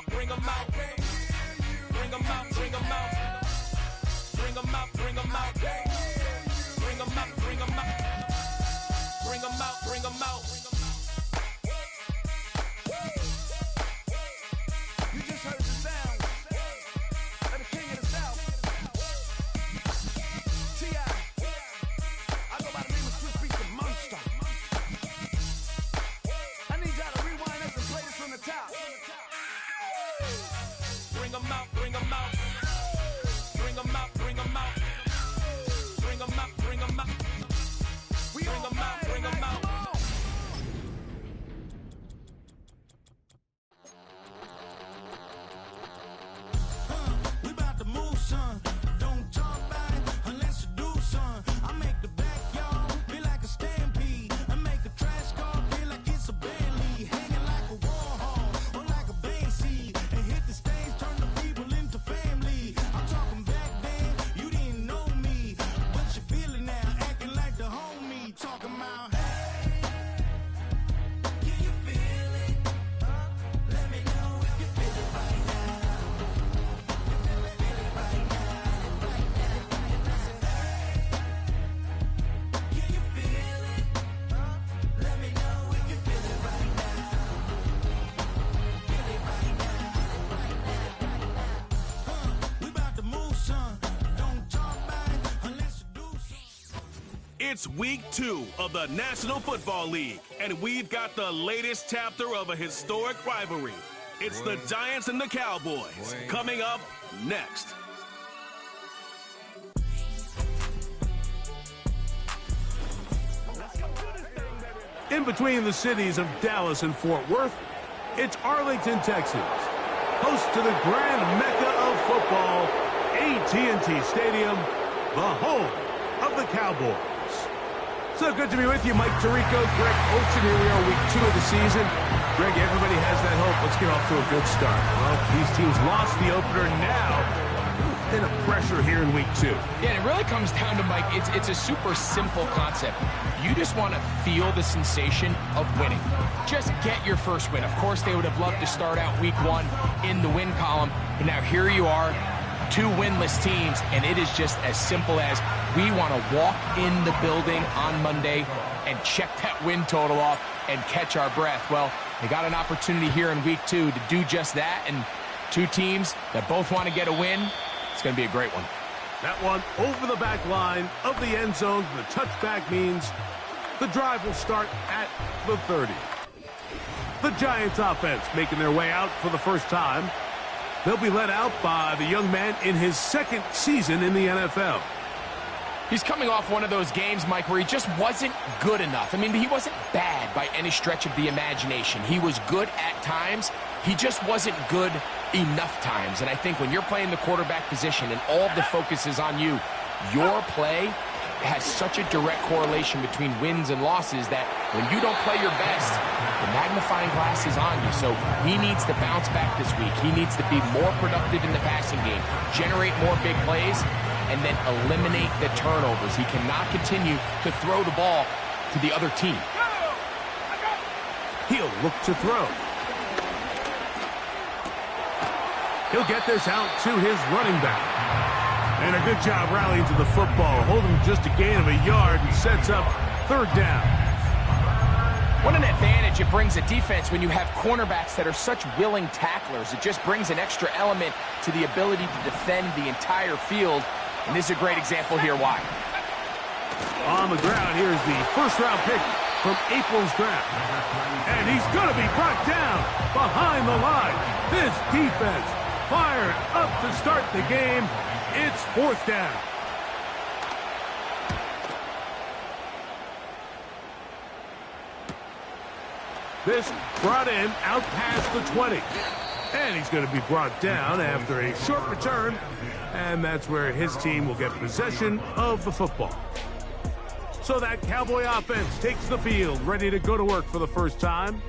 bring them out. Bring them out, bring them out. Bring them out, bring them out. Bring them out, bring them out. Bring them out, bring them out. You just heard the sound of the king of the South. T.I. I go by the name of Swiss Beats the Monster. I need y'all to rewind this and play this from the top. Bring them out, bring them out. Bring them out, bring them out. Bring them out, bring them out. Bring them out, bring them out. We about to move, son. Don't talk about it unless you do, son. I make the backyard feel like a stampede. I make a trash car feel like it's a Bentley. Hanging like a Warhol or like a Banksy. And hit the stage, turn the people into family. I'm talking back then, you didn't know me. But you feel it now, acting like the homie. Talking about, hey, can you feel it? Let me know if you feel it right now. Can you feel it? Let me know if you feel it right now. Feel it right now. We about to move, son. Don't talk about it unless you do, son. It's week 2 of the National Football League, and we've got the latest chapter of a historic rivalry. It's the Giants and the Cowboys, coming up next. In between the cities of Dallas and Fort Worth, it's Arlington, Texas, host to the grand mecca of football, AT&T Stadium, the home of the Cowboys. So good to be with you, Mike Tirico, Greg Olson. Here we are, week 2 of the season. Greg, everybody has that hope. Let's get off to a good start. Well, these teams lost the opener now. A bit of pressure here in week 2. Yeah, it really comes down to, Mike, it's a super simple concept. You just want to feel the sensation of winning. Just get your first win. Of course, they would have loved to start out week 1 in the win column, but now here you are, 2 winless teams, and it is just as simple as we want to walk in the building on Monday and check that win total off and catch our breath. Well, they got an opportunity here in week 2 to do just that, and 2 teams that both want to get a win. It's going to be a great one. That one over the back line of the end zone. The touchback means the drive will start at the 30. The Giants offense making their way out for the first time. They'll be led out by the young man in his 2nd season in the NFL. He's coming off one of those games, Mike, where he just wasn't good enough. I mean, he wasn't bad by any stretch of the imagination. He was good at times. He just wasn't good enough times. And I think when you're playing the quarterback position and all of the focus is on you, your play has such a direct correlation between wins and losses that when you don't play your best, the magnifying glass is on you. So he needs to bounce back this week. He needs to be more productive in the passing game, generate more big plays, and then eliminate the turnovers. He cannot continue to throw the ball to the other team. He'll look to throw. He'll get this out to his running back. And a good job rallying to the football, holding just a gain of a yard and sets up 3rd down. What an advantage it brings a defense when you have cornerbacks that are such willing tacklers. It just brings an extra element to the ability to defend the entire field. And this is a great example here why. On the ground, here's the 1st-round pick from April's draft. And he's going to be brought down behind the line. This defense fired up to start the game. It's 4th down. This brought in out past the 20. And he's going to be brought down after a short return. And that's where his team will get possession of the football. So that Cowboy offense takes the field, ready to go to work for the first time.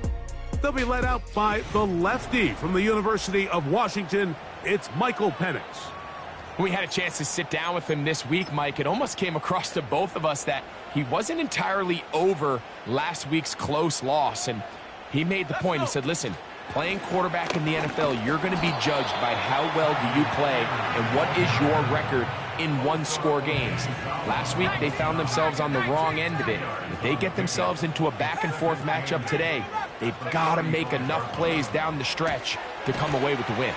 They'll be led out by the lefty from the University of Washington. It's Michael Penix. We had a chance to sit down with him this week, Mike. It almost came across to both of us that he wasn't entirely over last week's close loss. And he made the point. He said, listen, Playing quarterback in the NFL, you're going to be judged by how well do you play and what is your record in one-score games. Last week, they found themselves on the wrong end of it. If they get themselves into a back-and-forth matchup today, they've got to make enough plays down the stretch to come away with the win.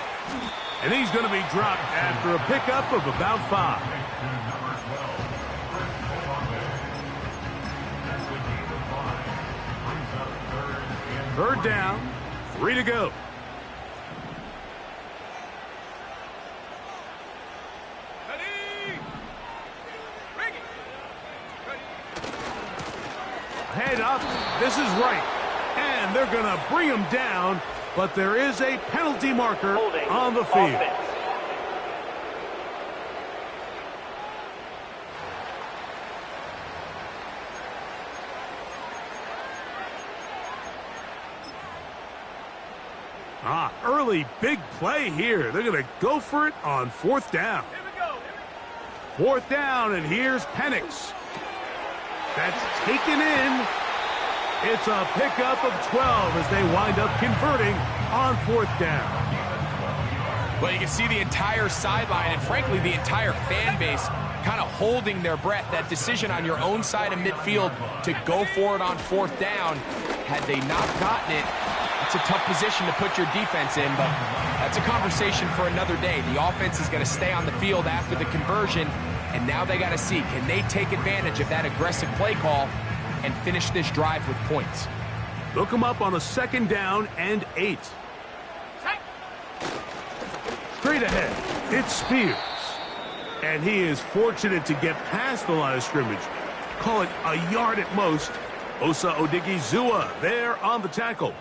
And he's going to be dropped after a pickup of about 5. Third down, 3 to go. Head up, this is right. And they're going to bring him down, but there is a penalty marker on the field. Early big play here. They're going to go for it on 4th down. 4th down, and here's Penix. That's taken in. It's a pickup of 12 as they wind up converting on 4th down. Well, you can see the entire sideline and, frankly, the entire fan base kind of holding their breath. That decision on your own side of midfield to go for it on 4th down, had they not gotten it, it's a tough position to put your defense in, but that's a conversation for another day. The offense is going to stay on the field after the conversion, and now they got to see, can they take advantage of that aggressive play call and finish this drive with points? Look him up on a 2nd down and 8. Straight ahead, it's Spears. And he is fortunate to get past the line of scrimmage. Call it a yard at most. Osa Odigizua there on the tackle.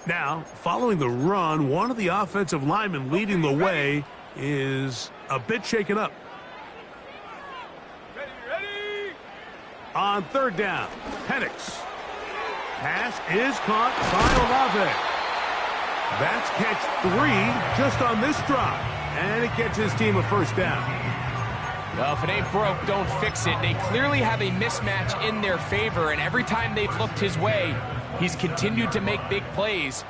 Now, following the run, one of the offensive linemen leading the way is a bit shaken up. On 3rd down, Penix. Pass is caught by Olave. That's catch 3 just on this drop. And it gets his team a 1st down. Well, if it ain't broke, don't fix it. They clearly have a mismatch in their favor, and every time they've looked his way, he's continued to make big plays.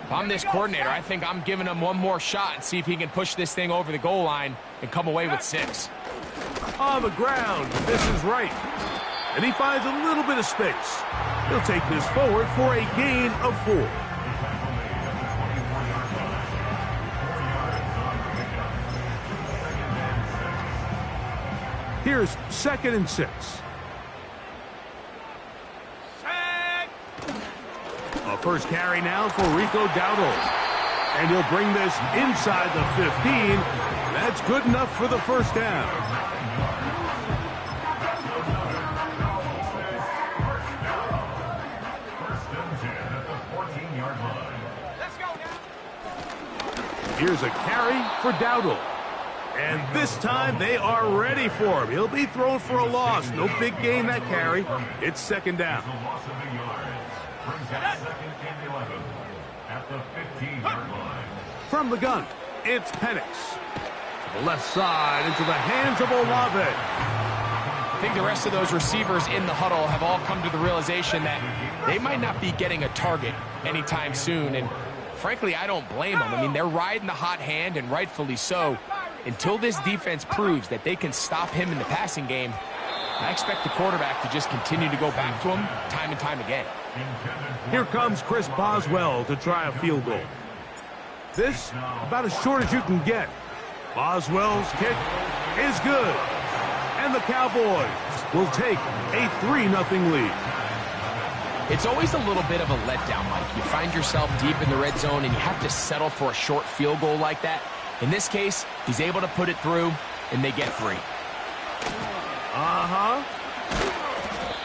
If I'm this coordinator, I think I'm giving him one more shot and see if he can push this thing over the goal line and come away with 6. On the ground, this is right. And he finds a little bit of space. He'll take this forward for a gain of 4. Here's 2nd and 6. A first carry now for Rico Dowdle. And he'll bring this inside the 15. That's good enough for the 1st down. Here's a carry for Dowdle. And this time they are ready for him. He'll be thrown for a loss. No big gain that carry. It's 2nd down. From the gun, it's Penix. To the left side into the hands of Olave. I think the rest of those receivers in the huddle have all come to the realization that they might not be getting a target anytime soon. And frankly, I don't blame them. I mean, they're riding the hot hand, and rightfully so. Until this defense proves that they can stop him in the passing game, I expect the quarterback to just continue to go back to him time and time again. Here comes Chris Boswell to try a field goal. This, about as short as you can get. Boswell's kick is good. And the Cowboys will take a 3-0 lead. It's always a little bit of a letdown, Mike. You find yourself deep in the red zone, and you have to settle for a short field goal like that. In this case, he's able to put it through, and they get 3.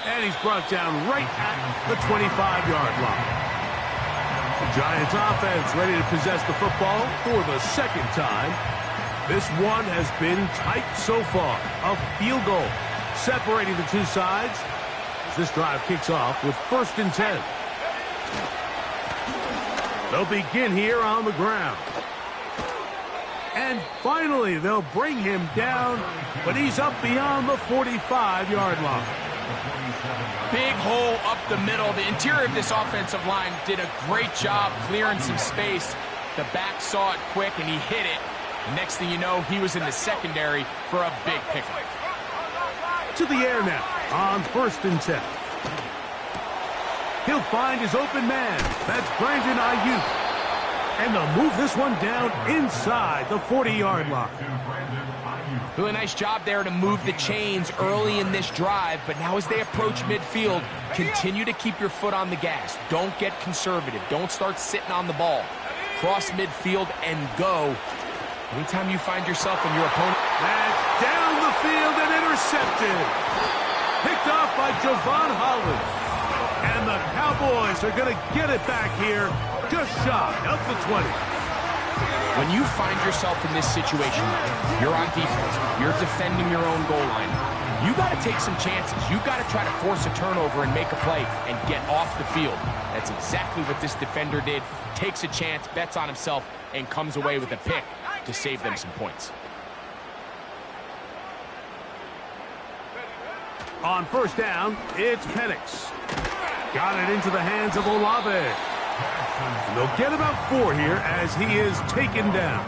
And he's brought down right at the 25-yard line. The Giants offense ready to possess the football for the 2nd time. This one has been tight so far. A field goal separating the two sides as this drive kicks off with 1st and 10. They'll begin here on the ground. And finally, they'll bring him down, but he's up beyond the 45-yard line. Big hole up the middle. The interior of this offensive line did a great job clearing some space. The back saw it quick, and he hit it. The next thing you know, he was in the secondary for a big pickup. To the air now on 1st and 10. He'll find his open man. That's Brandon Ayuk. And they'll move this one down inside the 40-yard line. Really nice job there to move the chains early in this drive, but now as they approach midfield, continue to keep your foot on the gas. Don't get conservative. Don't start sitting on the ball. Cross midfield and go. Anytime you find yourself in your opponent. That's down the field and intercepted. Picked off by Javon Holland. And the Cowboys are going to get it back here just shy of the 20. When you find yourself in this situation, you're on defense, you're defending your own goal line, you got to take some chances. You got to try to force a turnover and make a play and get off the field. That's exactly what this defender did. Takes a chance, bets on himself, and comes away with a pick to save them some points. On 1st down, it's Penix. Got it into the hands of Olave. And they'll get about 4 here as he is taken down.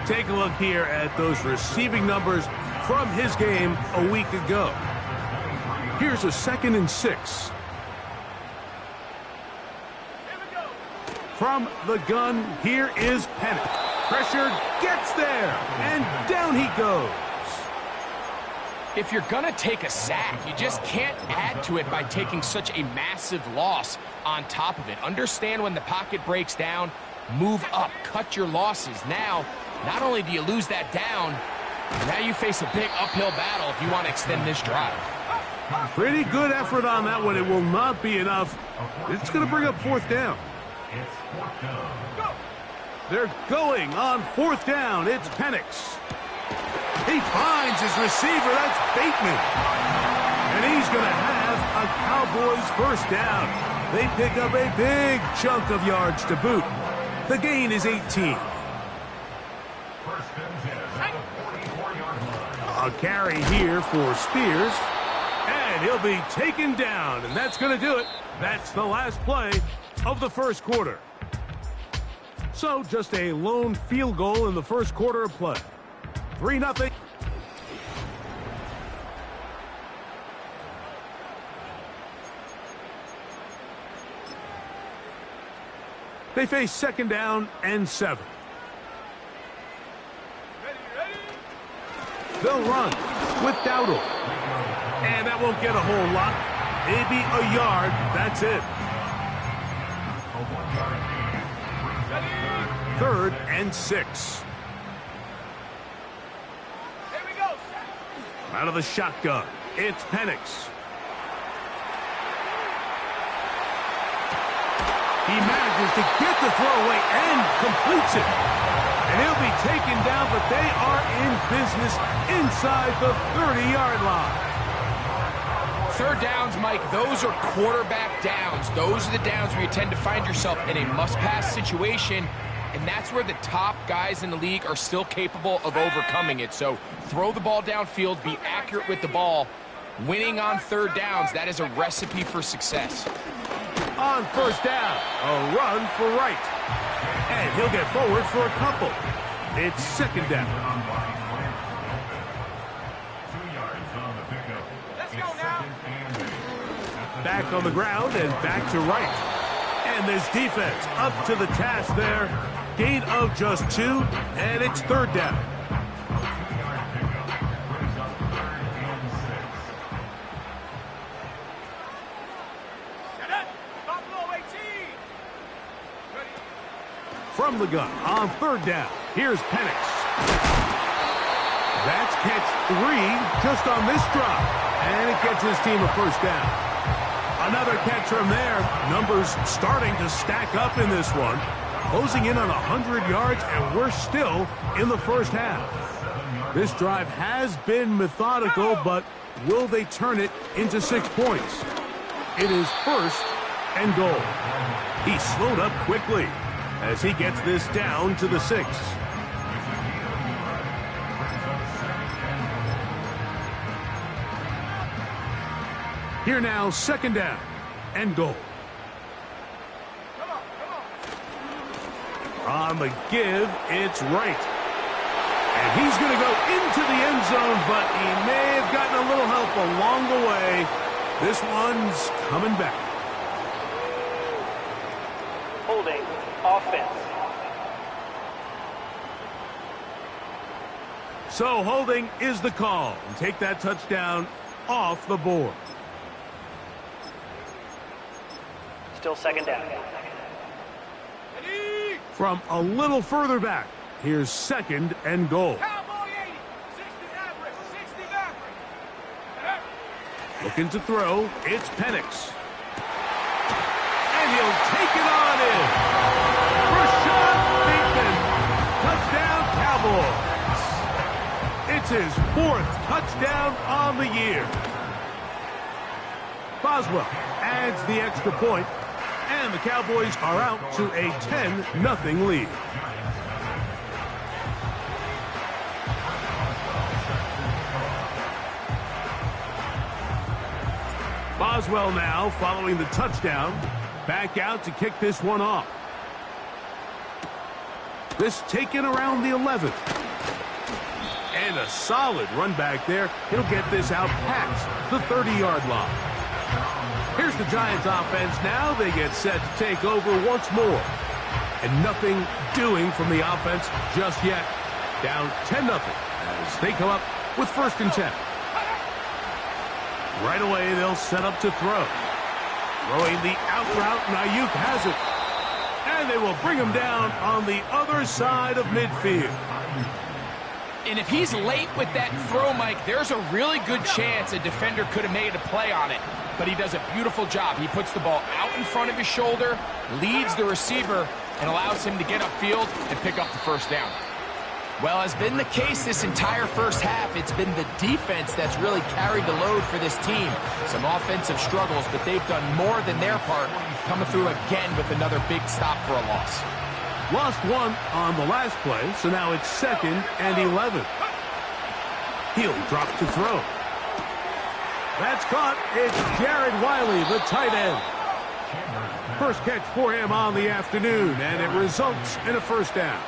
Take a look here at those receiving numbers from his game a week ago. Here's a 2nd and 6. From the gun, here is Penix. Pressure gets there, and down he goes. If you're going to take a sack, you just can't add to it by taking such a massive loss on top of it. Understand when the pocket breaks down, move up, cut your losses. Now, not only do you lose that down, now you face a big uphill battle if you want to extend this drive. Pretty good effort on that one. It will not be enough. It's going to bring up 4th down. They're going on 4th down. It's Penix. He finds his receiver. That's Bateman. And he's going to have a Cowboys 1st down. They pick up a big chunk of yards to boot. The gain is 18. A carry here for Spears. And he'll be taken down. And that's going to do it. That's the last play of the 1st quarter. So just a lone field goal in the 1st quarter of play. 3-0. They face 2nd down and 7. They'll run with Dowdle. And that won't get a whole lot. Maybe a yard. That's it. 3rd and 6. Out of the shotgun, it's Penix. He manages to get the throw away and completes it. And he'll be taken down, but they are in business inside the 30-yard line. 3rd downs, Mike, those are quarterback downs. Those are the downs where you tend to find yourself in a must-pass situation, and that's where the top guys in the league are still capable of overcoming it. So throw the ball downfield, be accurate with the ball. Winning on 3rd downs, that is a recipe for success. On 1st down, a run for right. And he'll get forward for a couple. It's 2nd down. Let's go now. Back on the ground and back to right. And this defense up to the task there. Gain of just 2, and it's 3rd down. From the gun on 3rd down, here's Penix. That's catch 3 just on this drive, and it gets his team a 1st down. Another catch from there. Numbers starting to stack up in this one. Closing in on 100 yards, and we're still in the 1st half. This drive has been methodical, but will they turn it into 6 points? It is 1st and goal. He slowed up quickly as he gets this down to the 6. Here now, second down and goal. On the give, it's right. And he's going to go into the end zone, but he may have gotten a little help along the way. This one's coming back. Holding offense. So holding is the call. And take that touchdown off the board. Still second down. From a little further back, here's second and goal. Looking to throw, it's Penix. And he'll take it on in. Rashad Bateman, touchdown Cowboys. It's his 4th touchdown on the year. Boswell adds the extra point, and the Cowboys are out to a 10-0 lead. Boswell now following the touchdown. Back out to kick this one off. This taken around the 11th. And a solid run back there. He'll get this out past the 30-yard line. Here's the Giants offense now. They get set to take over once more. And nothing doing from the offense just yet. Down 10-0 as they come up with 1st and 10. Right away, they'll set up to throw. Throwing the out route, and Ayuk has it. And they will bring him down on the other side of midfield. And if he's late with that throw, Mike, there's a really good chance a defender could have made a play on it. But he does a beautiful job. He puts the ball out in front of his shoulder, leads the receiver, and allows him to get upfield and pick up the 1st down. Well, as been the case this entire first half, it's been the defense that's really carried the load for this team. Some offensive struggles, but they've done more than their part, coming through again with another big stop for a loss. Lost one on the last play, so now it's 2nd and 11. He'll drop to throw. That's caught. It's Jared Wiley, the tight end. First catch for him on the afternoon, and it results in a 1st down.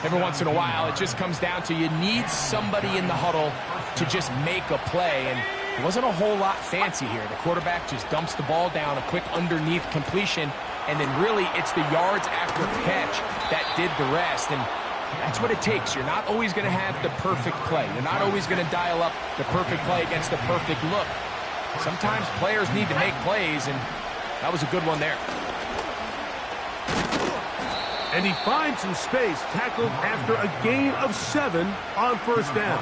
Every once in a while, it just comes down to you need somebody in the huddle to just make a play, and it wasn't a whole lot fancy here. The quarterback just dumps the ball down, a quick underneath completion, and then really it's the yards after catch that did the rest, and that's what it takes. You're not always going to have the perfect play. You're not always going to dial up the perfect play against the perfect look. Sometimes players need to make plays, and that was a good one there. And he finds some space, tackled after a gain of 7 on 1st down.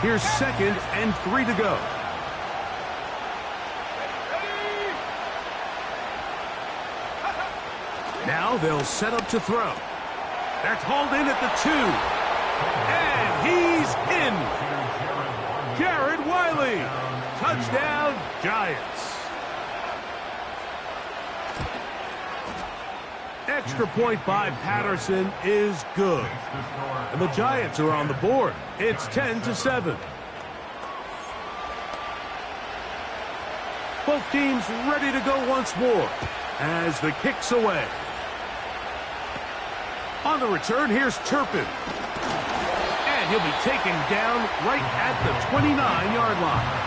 Here's 2nd and 3 to go. Now they'll set up to throw. That's hauled in at the 2. And he's in. Jared Wiley. Touchdown, Giants. Extra point by Patterson is good. And the Giants are on the board. It's 10-7. Both teams ready to go once more as the kick's away. On the return, here's Turpin. And he'll be taken down right at the 29-yard line.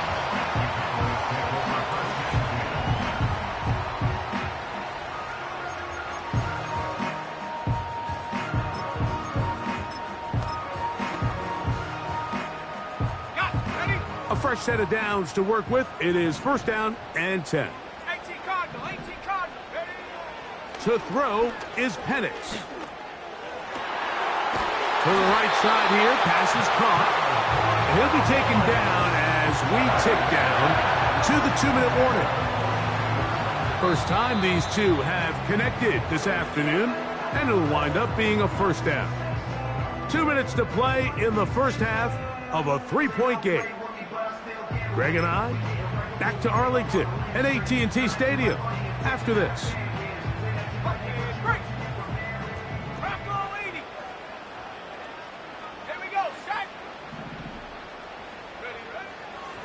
A fresh set of downs to work with. It is 1st down and 10. 18 Cardinal. To throw is Penix. To the right side here, pass is caught. And he'll be taken down as we tick down to the 2-minute warning. First time these two have connected this afternoon, and it'll wind up being a 1st down. 2 minutes to play in the first half of a 3-point game. Greg and I, back to Arlington at AT&T Stadium after this.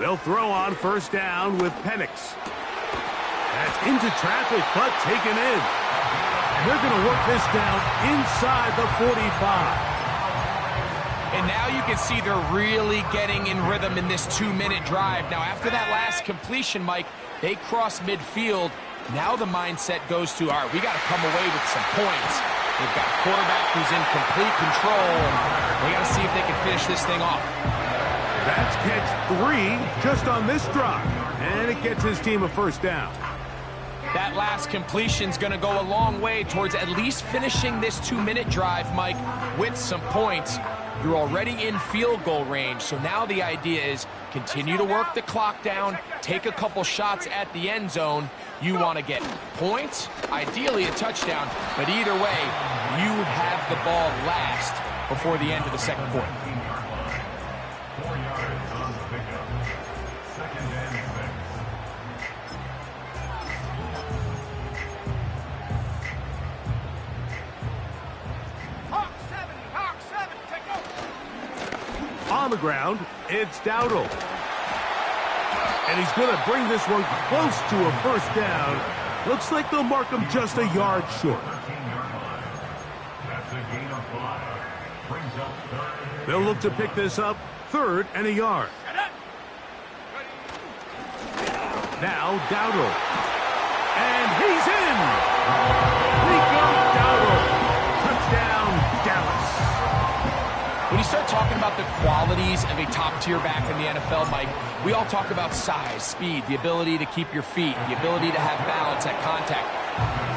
They'll throw on first down with Penix. That's into traffic, but taken in. And they're going to work this down inside the 45. And now you can see they're really getting in rhythm in this 2-minute drive. Now, after that last completion, Mike, they cross midfield. Now the mindset goes to, all right, we got to come away with some points. They've got a quarterback who's in complete control. They got to see if they can finish this thing off. That's catch 3 just on this drive. And it gets his team a first down. That last completion's going to go a long way towards at least finishing this 2-minute drive, Mike, with some points. You're already in field goal range, so now the idea is continue to work the clock down, take a couple shots at the end zone. You want to get points, ideally a touchdown, but either way, you have the ball last before the end of the second quarter. On the ground, it's Dowdle. And he's going to bring this one close to a first down. Looks like they'll mark him just a yard short. They'll look to pick this up, 3rd and a yard. Now Dowdle. And he's in! Rico Dowdle. Touchdown, Dallas. When you start talking about the qualities of a top-tier back in the NFL, Mike, we all talk about size, speed, the ability to keep your feet, the ability to have balance at contact.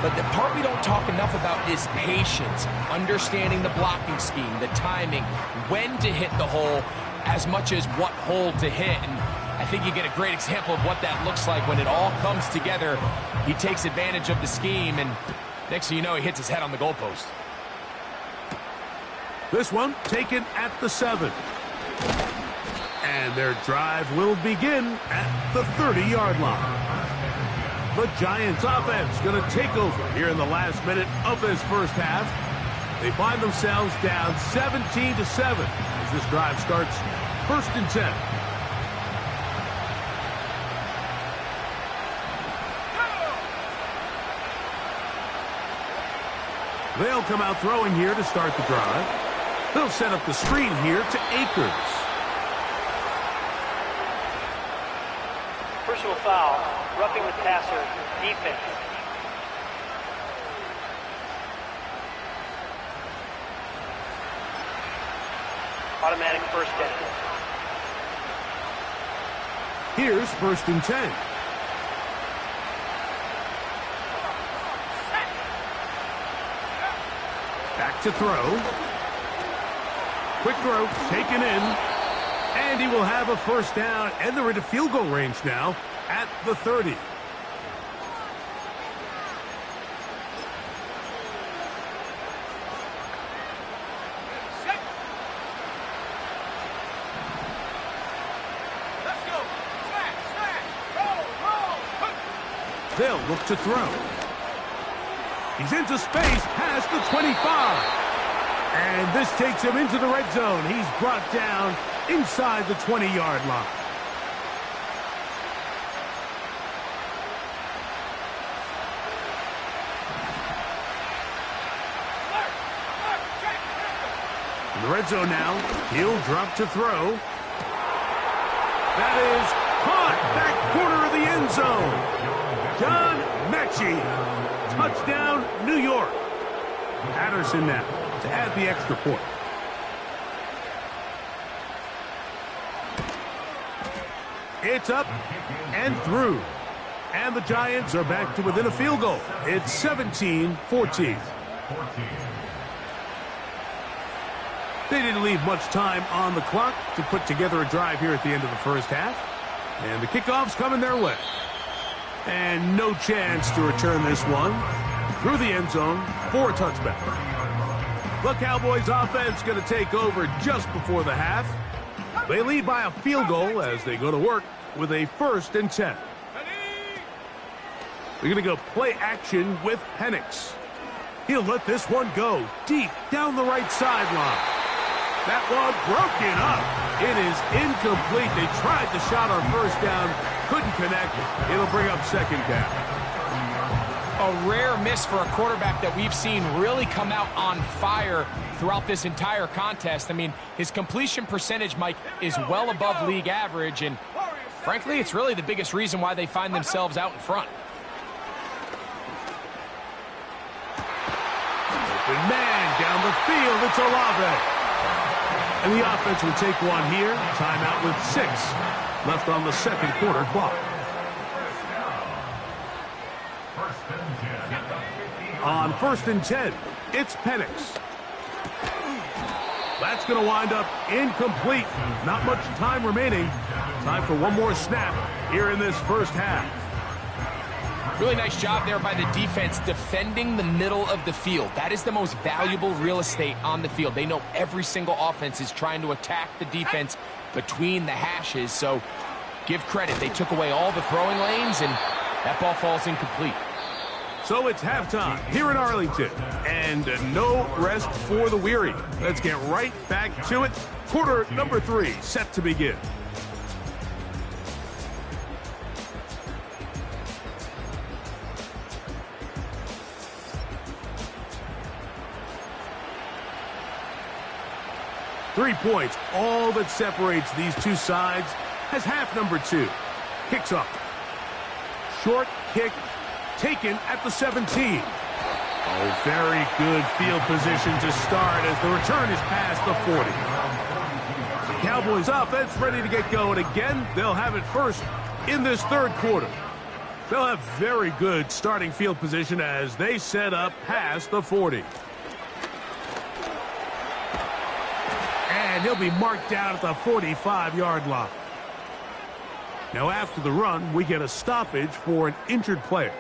But the part we don't talk enough about is patience, understanding the blocking scheme, the timing, when to hit the hole, as much as what hole to hit. And I think you get a great example of what that looks like when it all comes together. He takes advantage of the scheme, and next thing you know, he hits his head on the goalpost. This one taken at the 7. And their drive will begin at the 30-yard line. The Giants offense going to take over here in the last minute of this first half. They find themselves down 17-7 as this drive starts 1st and 10. They'll come out throwing here to start the drive. They'll set up the screen here to Akers. Personal foul, roughing the passer, defense. Automatic first down. Here's 1st and 10. Back to throw. Quick throw, taken in, and he will have a first down, and they're into field goal range now at the 30. They'll look to throw. He's into space, past the 25. And this takes him into the red zone. He's brought down inside the 20-yard line. In the red zone now, he'll drop to throw. That is caught back corner of the end zone. John Mechie. Touchdown, New York. Patterson now to add the extra point. It's up and through. And the Giants are back to within a field goal. It's 17-14. They didn't leave much time on the clock to put together a drive here at the end of the first half. And the kickoff's coming their way. And no chance to return this one through the end zone for a touchback. The Cowboys offense going to take over just before the half. They lead by a field goal as they go to work with a 1st and 10. They're going to go play action with Penix. He'll let this one go deep down the right sideline. That one broken up It is incomplete. They tried the shot on first down, couldn't connect. It'll bring up second down. A rare miss for a quarterback that we've seen really come out on fire throughout this entire contest. I mean, his completion percentage, Mike, is well above league average, and frankly, it's really the biggest reason why they find themselves out in front. Open man down the field. It's Olave. And the offense will take one here. Timeout with 6 left on the second quarter clock. On 1st and 10, it's Penix. That's going to wind up incomplete. Not much time remaining. Time for one more snap here in this first half. Really nice job there by the defense defending the middle of the field. That is the most valuable real estate on the field. They know every single offense is trying to attack the defense between the hashes. So give credit. They took away all the throwing lanes, and that ball falls incomplete. So it's halftime here in Arlington, and no rest for the weary. Let's get right back to it. Quarter number 3 set to begin. Three points, all that separates these two sides, as half number 2 kicks off. Short kick taken at the 17. Oh, very good field position to start as the return is past the 40. The Cowboys offense ready to get going again. They'll have it first in this third quarter. They'll have very good starting field position as they set up past the 40. And he'll be marked down at the 45-yard line. Now after the run, we get a stoppage for an injured player.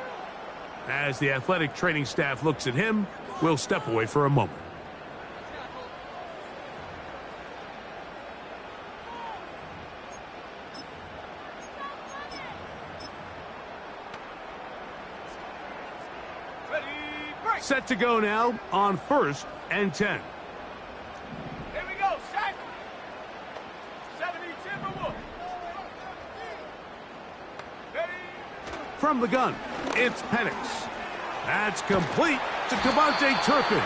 As the athletic training staff looks at him, we'll step away for a moment. Set to go now on 1st and 10. Here we go, set. 70 Timberwolves. Ready. From the gun, it's Penix. That's complete to Devontae Turpin.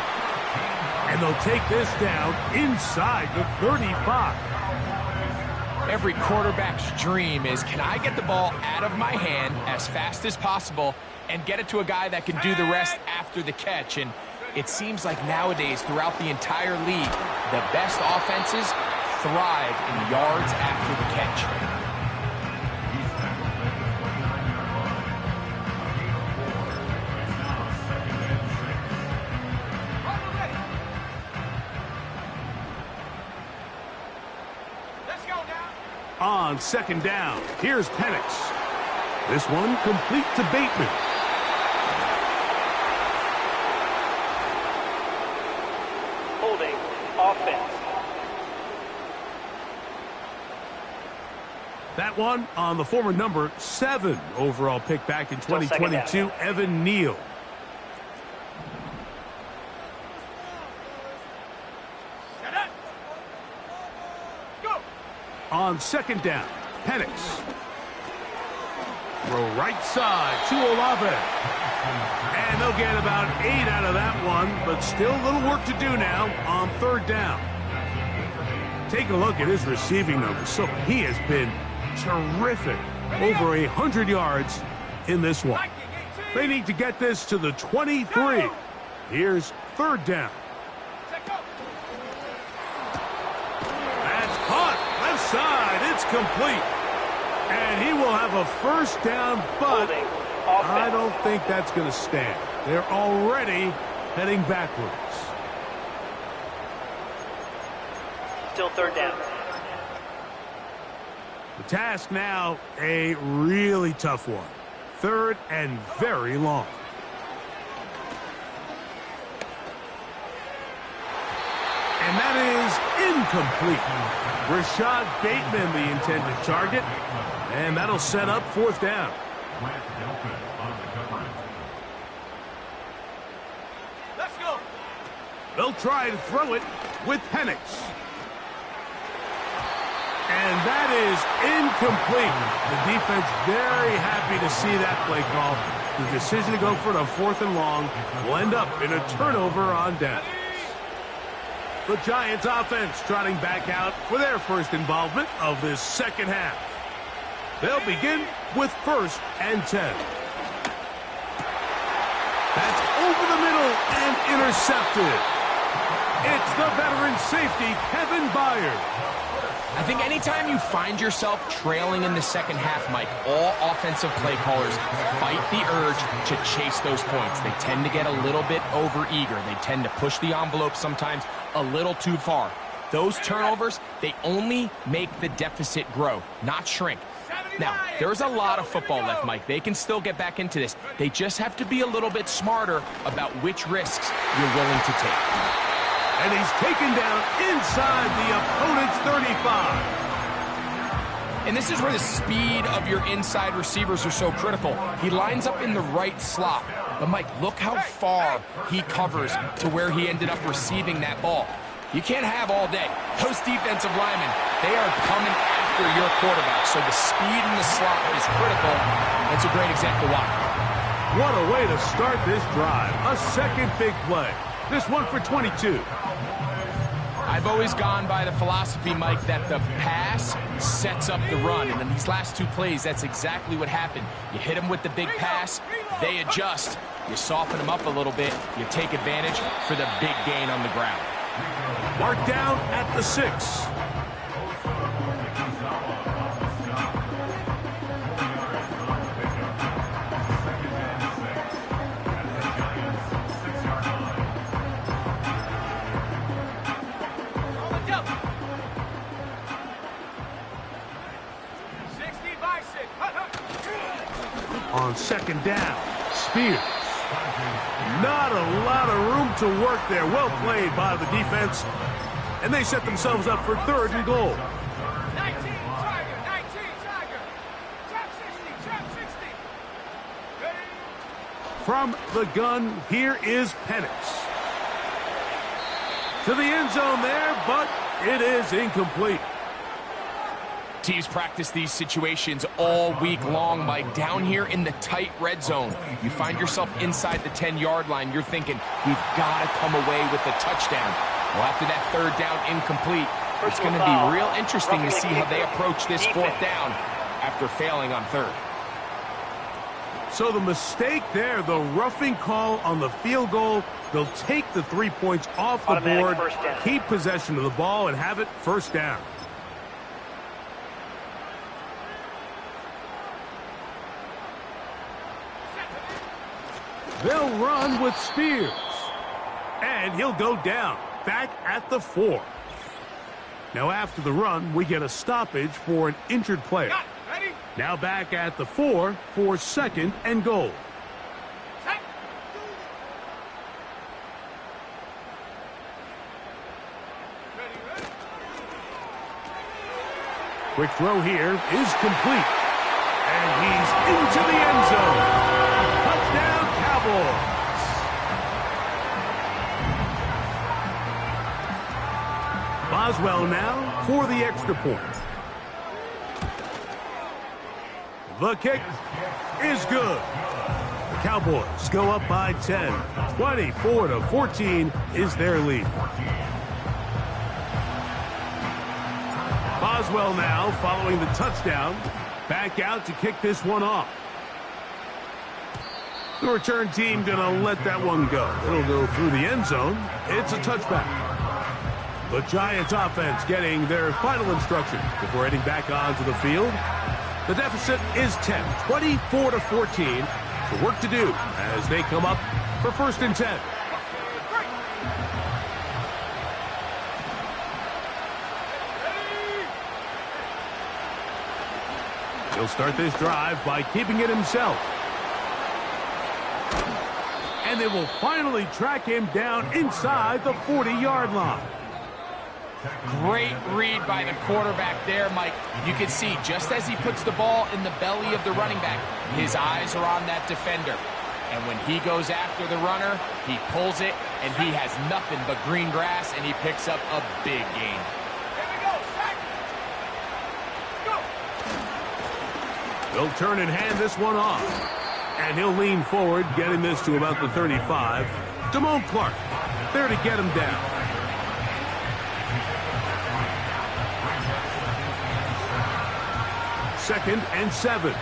And they'll take this down inside the 35. Every quarterback's dream is, can I get the ball out of my hand as fast as possible and get it to a guy that can do the rest after the catch? And it seems like nowadays, throughout the entire league, the best offenses thrive in yards after the catch. On 2nd down, here's Penix. This one complete to Bateman. Holding offense. That one on the former number 7 overall pick back in 2022, Evan Neal. On 2nd down, Penix. Throw right side to Olave. And they'll get about 8 out of that one, but still a little work to do now on 3rd down. Take a look at his receiving numbers. So he has been terrific. Over 100 yards in this one. They need to get this to the 23. Here's 3rd down. That's caught. Left side. It's complete. And he will have a 1st down, but I don't think that's going to stand. They're already heading backwards. Still 3rd down. The task now, a really tough one. 3rd and very long. And that is incomplete. Rashad Bateman, the intended target. And that'll set up 4th down. Let's go. They'll try to throw it with Penix. And that is incomplete. The defense very happy to see that play call. The decision to go for it on 4th and long will end up in a turnover on downs. The Giants offense trotting back out for their first involvement of this second half. They'll begin with 1st and 10. That's over the middle and intercepted. It's the veteran safety, Kevin Byard. I think anytime you find yourself trailing in the second half, Mike, all offensive play callers fight the urge to chase those points. They tend to get a little bit overeager. They tend to push the envelope sometimes a little too far. Those turnovers, they only make the deficit grow, not shrink. Now, there's a lot of football left, Mike. They can still get back into this. They just have to be a little bit smarter about which risks you're willing to take. And he's taken down inside the opponent's 35. And this is where the speed of your inside receivers are so critical. He lines up in the right slot. But, Mike, look how far he covers to where he ended up receiving that ball. You can't have all day. Those defensive linemen, they are coming after your quarterback. So the speed in the slot is critical. That's a great example why. What a way to start this drive. A second big play. This one for 22. I've always gone by the philosophy, Mike, that the pass sets up the run. And in these last 2 plays, that's exactly what happened. You hit them with the big pass, they adjust. You soften them up a little bit, you take advantage for the big gain on the ground. Marked down at the 6. On second down, Spears. Not a lot of room to work there. Well played by the defense. And they set themselves up for 3rd and goal. 19 Tiger. Trap 60. Ready? From the gun, here is Penix. To the end zone there, but it is incomplete. Teams practice these situations all week long, Mike. Down here in the tight red zone, you find yourself inside the 10-yard line. You're thinking, we've got to come away with a touchdown. Well, after that 3rd down incomplete, it's going to be real interesting to see how they approach this 4th down after failing on 3rd. So the mistake there, the roughing call on the field goal, they'll take the 3 points off the board, keep possession of the ball, and have it 1st down. They'll run with Spears. And he'll go down, back at the 4. Now after the run, we get a stoppage for an injured player. Now back at the 4 for 2nd and goal. Quick throw here is complete. And he's into the end zone. Touchdown, Cowboys. Boswell now for the extra point. The kick is good. The Cowboys go up by 10. 24-14 is their lead. Boswell now following the touchdown. Back out to kick this one off. The return team going to let that one go. It'll go through the end zone. It's a touchback. The Giants offense getting their final instructions before heading back onto the field. The deficit is 10, 24-14. The work to do as they come up for 1st and 10. He'll start this drive by keeping it himself. And they will finally track him down inside the 40-yard line. Great read by the quarterback there, Mike. You can see just as he puts the ball in the belly of the running back, his eyes are on that defender. And when he goes after the runner, he pulls it, and he has nothing but green grass, and he picks up a big gain. They'll turn and hand this one off. And he'll lean forward, getting this to about the 35. Damone Clark there to get him down. Second and 7.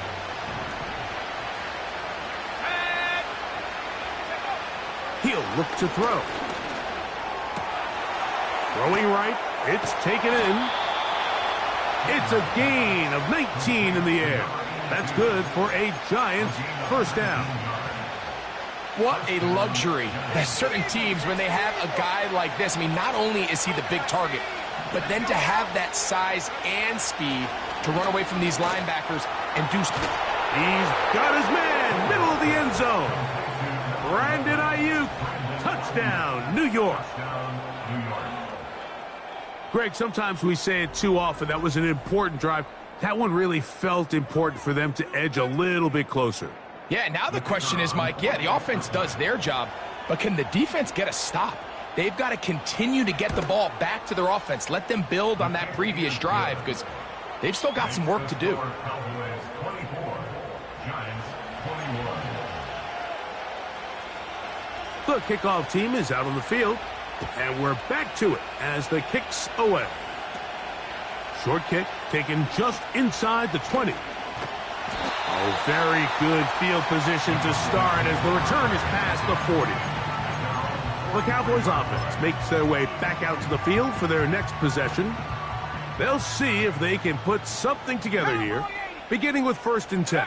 He'll look to throw. Throwing right. It's taken in. It's a gain of 19 in the air. That's good for a Giants first down. What a luxury. There's certain teams, when they have a guy like this, I mean, not only is he the big target, but then to have that size and speed to run away from these linebackers and do... He's got his man, middle of the end zone. Brandon Ayuk, touchdown, New York. Greg, sometimes we say it too often. That was an important drive. That one really felt important for them to edge a little bit closer. Yeah, now the question is, Mike, yeah, the offense does their job, but can the defense get a stop? They've got to continue to get the ball back to their offense. Let them build on that previous drive because they've still got some work to do. The kickoff team is out on the field, and we're back to it as the kick's away. Short kick taken just inside the 20. Oh, very good field position to start as the return is past the 40. The Cowboys offense makes their way back out to the field for their next possession. They'll see if they can put something together here, beginning with 1st and 10.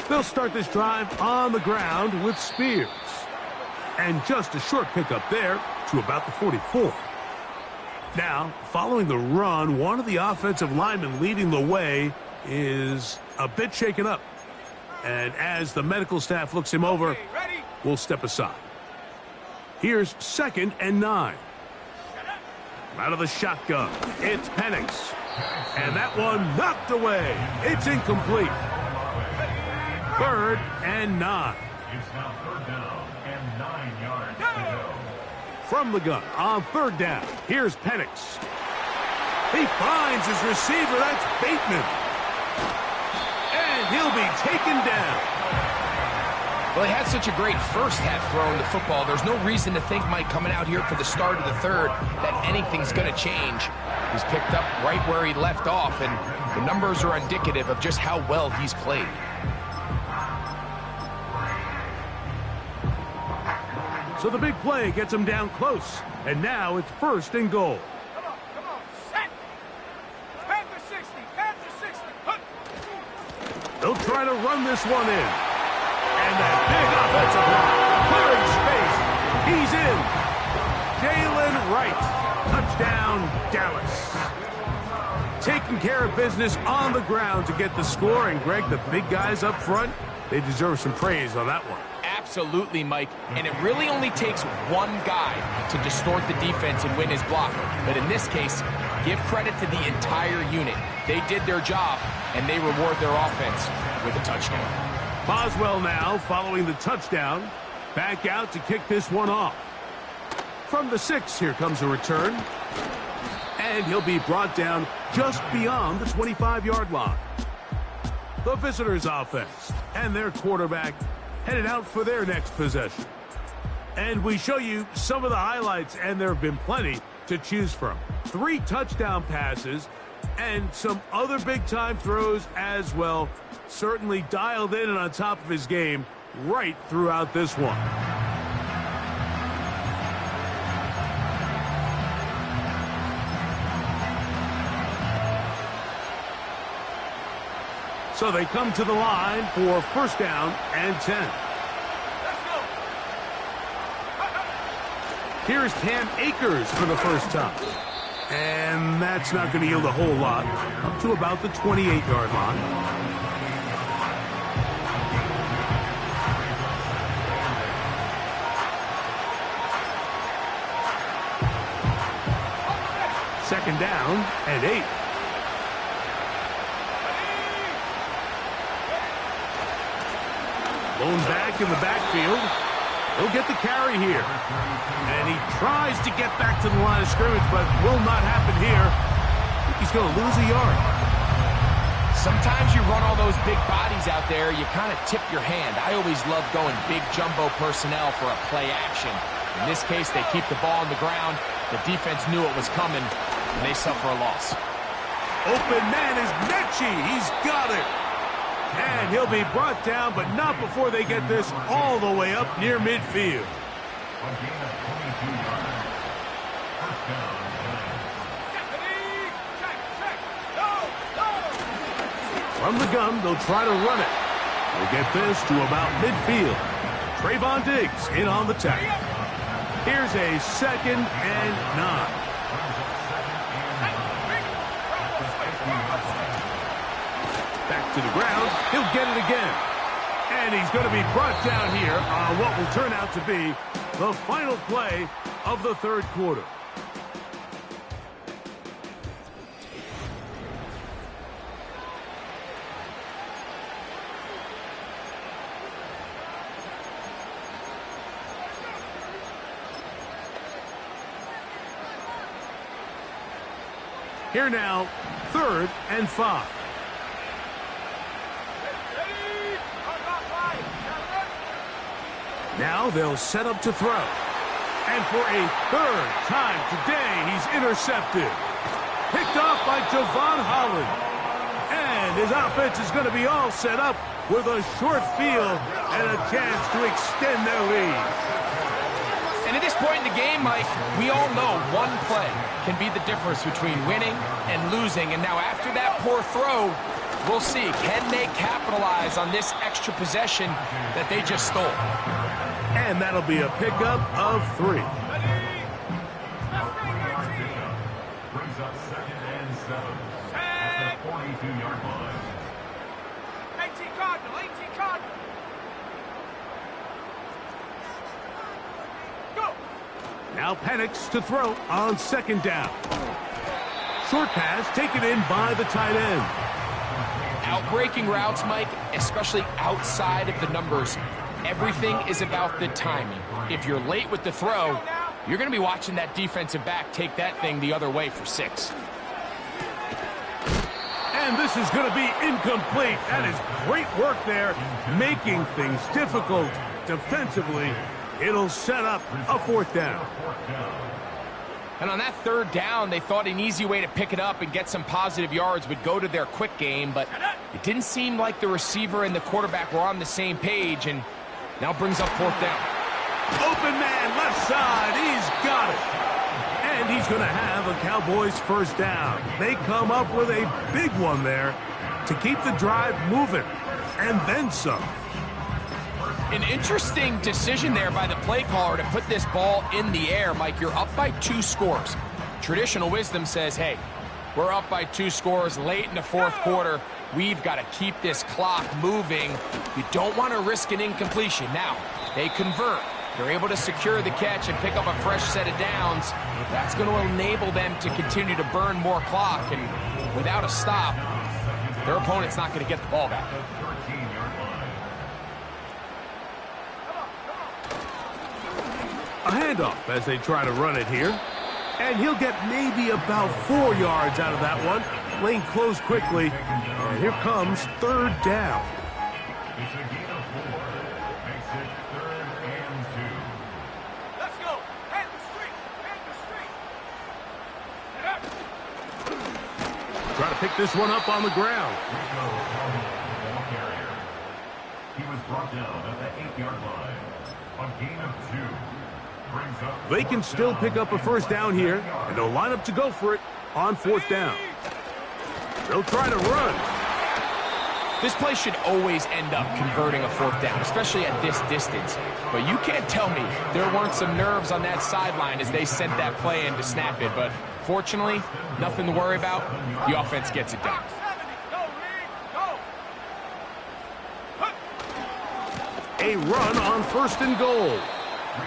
They'll start this drive on the ground with Spears. And just a short pickup there to about the 44. Now, following the run, one of the offensive linemen leading the way is a bit shaken up. And as the medical staff looks him over, we'll step aside. Here's 2nd and 9. Out of the shotgun, it's Penix. And that one knocked away. It's incomplete. 3rd and 9. It's now 3rd down and 9 yards to go. From the gun on 3rd down, here's Penix. He finds his receiver, that's Bateman. And he'll be taken down. Well, he had such a great first half throwing the football. There's no reason to think, Mike, coming out here for the start of the 3rd, that anything's going to change. He's picked up right where he left off, and the numbers are indicative of just how well he's played. So the big play gets him down close, and now it's 1st and goal. Come on, set. Panther 60, Panther 60. Hunt. They'll try to run this one in. And that big offensive line, clearing space. He's in. Jalen Wright, touchdown, Dallas. Taking care of business on the ground to get the score, and Greg, the big guys up front, they deserve some praise on that one. Absolutely, Mike. And it really only takes one guy to distort the defense and win his block. But in this case, give credit to the entire unit. They did their job, and they reward their offense with a touchdown. Boswell now, following the touchdown, back out to kick this one off. From the 6, here comes a return. And he'll be brought down just beyond the 25-yard line. The visitors' offense and their quarterback headed out for their next possession. And we show you some of the highlights, and there have been plenty to choose from. 3 touchdown passes and some other big-time throws as well. Certainly dialed in and on top of his game right throughout this one. So they come to the line for 1st down and 10. Let's go. Here's Cam Akers for the first time. And that's not going to yield a whole lot. Up to about the 28-yard line. Second down and 8. Blown back in the backfield. He'll get the carry here. And he tries to get back to the line of scrimmage, but will not happen here. I think he's going to lose a yard. Sometimes you run all those big bodies out there, you kind of tip your hand. I always love going big jumbo personnel for a play action. In this case, they keep the ball on the ground. The defense knew it was coming, and they suffer a loss. Open man is Mechie. He's got it. And he'll be brought down, but not before they get this all the way up near midfield. From the gun, they'll try to run it. They'll get this to about midfield. Trayvon Diggs in on the tackle. Here's a 2nd and 9. Back to the ground. He'll get it again. And he's going to be brought down here on what will turn out to be the final play of the 3rd quarter. Here now, 3rd and 5. Now they'll set up to throw. And for a 3rd time today, he's intercepted. Picked off by Javon Holland. And his offense is going to be all set up with a short field and a chance to extend their lead. And at this point in the game, Mike, we all know one play can be the difference between winning and losing. And now after that poor throw, we'll see, can they capitalize on this extra possession that they just stole? And that'll be a pickup of 3. Brings up 2nd and 7 at the 42-yard line. 18 Cardinal, 18 Cardinal. Now Penix to throw on 2nd down. Short pass taken in by the tight end. Outbreaking routes, Mike, especially outside of the numbers, everything is about the timing. If you're late with the throw, you're going to be watching that defensive back take that thing the other way for 6. And this is going to be incomplete. That is great work there, making things difficult defensively. It'll set up a 4th down. And on that 3rd down, they thought an easy way to pick it up and get some positive yards would go to their quick game, but it didn't seem like the receiver and the quarterback were on the same page, and now brings up 4th down. Open man, left side, he's got it. And he's going to have a Cowboys 1st down. They come up with a big one there to keep the drive moving, and then some. An interesting decision there by the play caller to put this ball in the air. Mike, you're up by 2 scores. Traditional wisdom says, hey, we're up by 2 scores late in the 4th quarter. We've got to keep this clock moving. You don't want to risk an incompletion. Now, they convert. They're able to secure the catch and pick up a fresh set of downs. That's going to enable them to continue to burn more clock. And without a stop, their opponent's not going to get the ball back. A handoff as they try to run it here. And he'll get maybe about 4 yards out of that one. Lane closed quickly. And here comes 3rd down. It's a gain of 4. Makes it 3rd and 2. Let's go. Head the street. Head the street. Try to pick this one up on the ground. Ball carrier. He was brought down at the 8-yard line. A gain of 2. They can still pick up a 1st down here, and they'll line up to go for it on 4th down. They'll try to run. This play should always end up converting a 4th down, especially at this distance. But you can't tell me there weren't some nerves on that sideline as they sent that play in to snap it. But fortunately, nothing to worry about. The offense gets it done. A run on 1st and goal.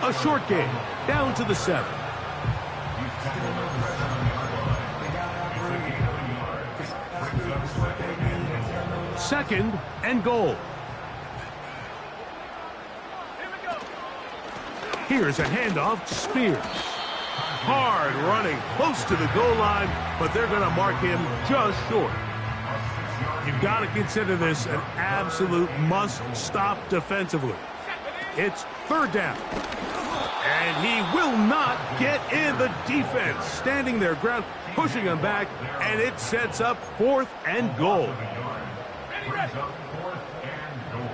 A short game, down to the 7. 2nd and goal. Here's a handoff to Spears. Hard running, close to the goal line, but they're going to mark him just short. You've got to consider this an absolute must-stop defensively. It's third down. And he will not get in. The defense standing their ground, pushing him back, and it sets up 4th and goal. Brings up 4th and goal.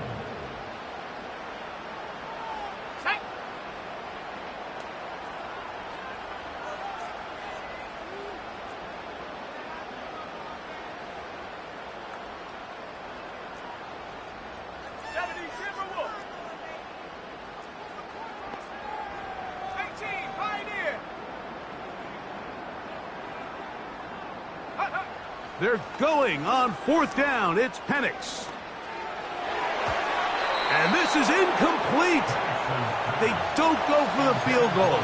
They're going on 4th down. It's Penix. And this is incomplete. They don't go for the field goal.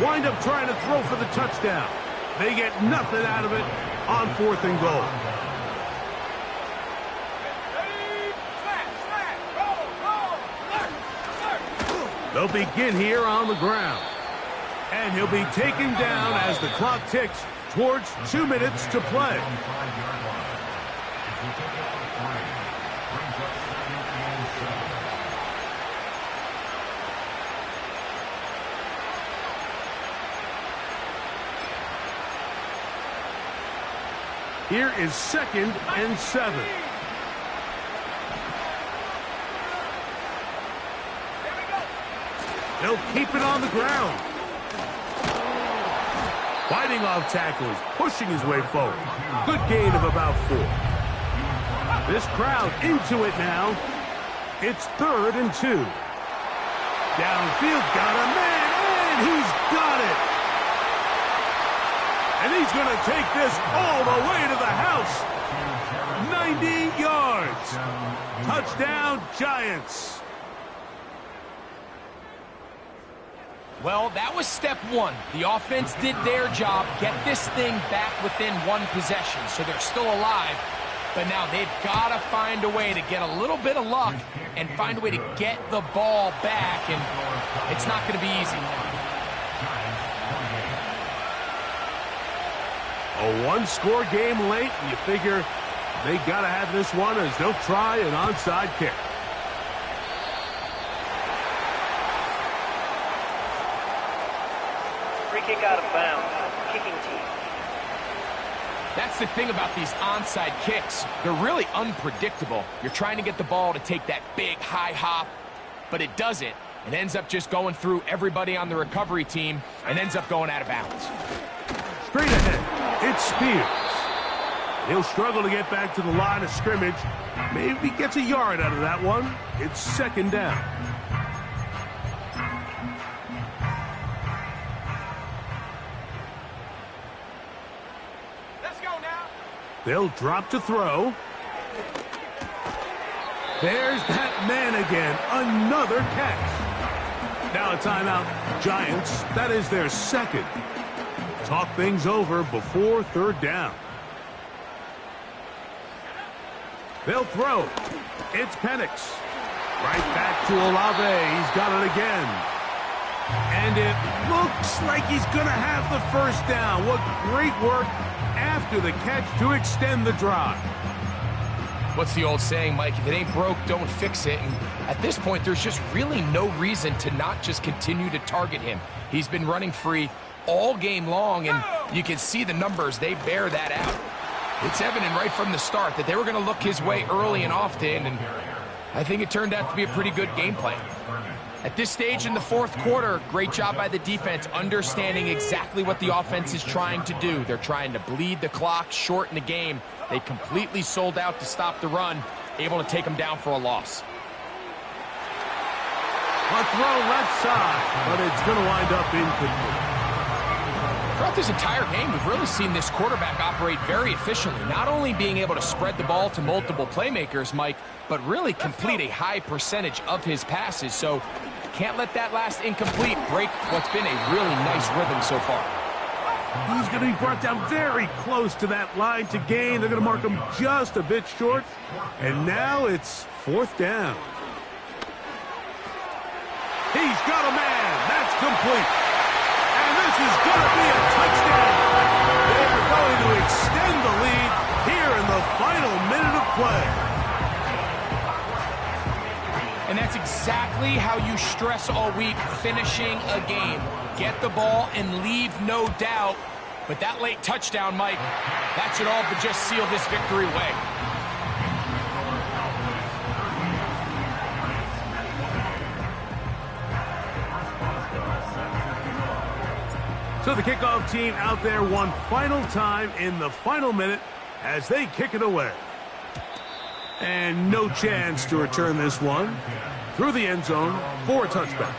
Wind up trying to throw for the touchdown. They get nothing out of it on 4th and goal. They'll begin here on the ground. And he'll be taken down as the clock ticks towards 2 minutes to play. Here is 2nd and 7. They'll keep it on the ground. Fighting off tackles, pushing his way forward. Good gain of about 4. This crowd into it now. It's 3rd and 2. Downfield, got a man, and he's got it. And he's going to take this all the way to the house. 90 yards. Touchdown, Giants. Well, that was step 1. The offense did their job, get this thing back within 1 possession, so they're still alive. But now they've got to find a way to get a little bit of luck and find a way to get the ball back, and it's not going to be easy. A 1-score game late, and you figure they got to have this one as they'll try an onside kick. Free kick out of bounds. Kicking team. That's the thing about these onside kicks. They're really unpredictable. You're trying to get the ball to take that big high hop, but it doesn't. It ends up just going through everybody on the recovery team and ends up going out of bounds. Straight ahead, it's Spears. He'll struggle to get back to the line of scrimmage. Maybe gets a yard out of that one. It's 2nd down. Let's go now. They'll drop to throw. There's that man again. Another catch. Now a timeout. Giants, that is their 2nd. Talk things over before 3rd down. They'll throw. It's Penix. Right back to Olave. He's got it again. And it looks like he's going to have the 1st down. What great work after the catch to extend the drive. What's the old saying, Mike? If it ain't broke, don't fix it. And at this point, there's just really no reason to not just continue to target him. He's been running free all game long, and you can see the numbers. They bear that out. It's evident right from the start that they were going to look his way early and often, and I think it turned out to be a pretty good game plan. At this stage in the 4th quarter, great job by the defense, understanding exactly what the offense is trying to do. They're trying to bleed the clock, shorten the game. They completely sold out to stop the run, able to take them down for a loss. A throw left side, but it's going to wind up incomplete. Throughout this entire game, we've really seen this quarterback operate very efficiently, not only being able to spread the ball to multiple playmakers, Mike, but really complete a high percentage of his passes. So can't let that last incomplete break what's been a really nice rhythm so far. He's going to be brought down very close to that line to gain. They're going to mark him just a bit short. And now it's 4th down. He's got a man. That's complete. And this is going to be a touchdown. They are going to extend the lead here in the the final minute of play. And that's exactly how you stress all week, finishing a game. Get the ball and leave no doubt. But that late touchdown, Mike, that should all but just seal this victory away. So the kickoff team out there one final time in the final minute as they kick it away. And no chance to return this one through the end zone for a touchback.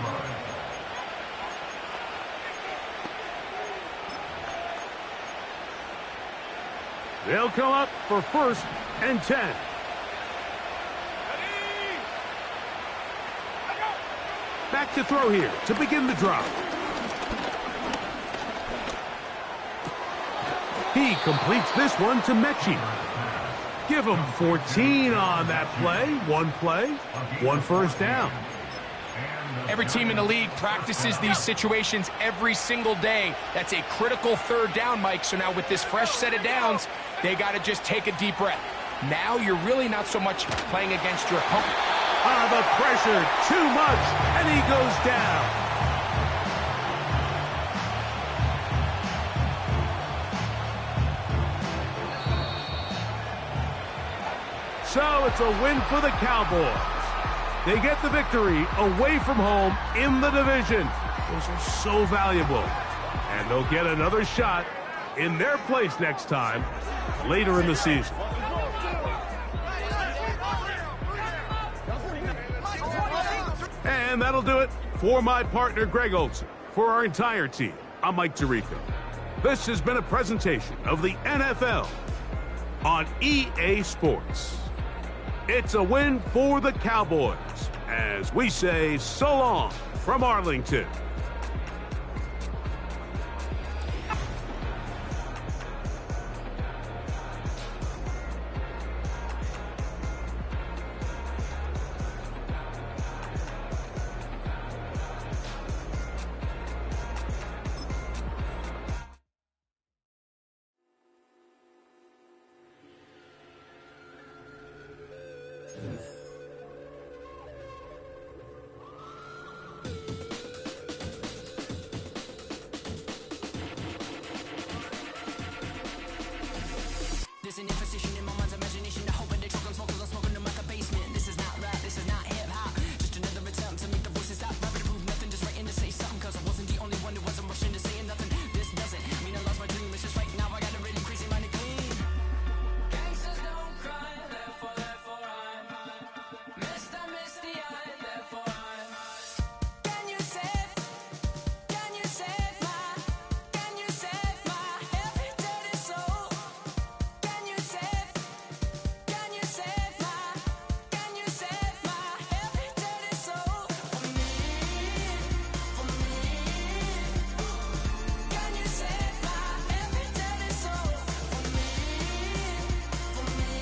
They'll come up for 1st and 10. Back to throw here to begin the drive. He completes this one to Mechie. Give him 14 on that play, one first down. Every team in the league practices these situations every single day. That's a critical 3rd down, Mike. So now with this fresh set of downs, they got to just take a deep breath. Now you're really not so much playing against your opponent. The pressure, too much, and he goes down. So it's a win for the Cowboys. They get the victory away from home in the division. Those are so valuable. And they'll get another shot in their place next time later in the season. And that'll do it for my partner, Greg Olson. For our entire team, I'm Mike Tirico. This has been a presentation of the NFL on EA Sports. It's a win for the Cowboys as we say so long from Arlington. There's an imposition in my mind's imagination. I hope they choke on smoke 'cause I'm smoking them like a basement. This is not rap, this is not hip-hop. Just another attempt to make the voices stop. Rapping to prove nothing, just writing to say something. 'Cause I wasn't the only one who wasn't rushing to saying nothing. This doesn't mean I lost my dream. It's just right now I got a really crazy mind to clean. Gangsters don't cry, therefore I'm Mr. Misty-eyed, therefore I'm Can you save my every dirty soul? Can you save my every dirty soul for me? Can you save my every dirty soul for me?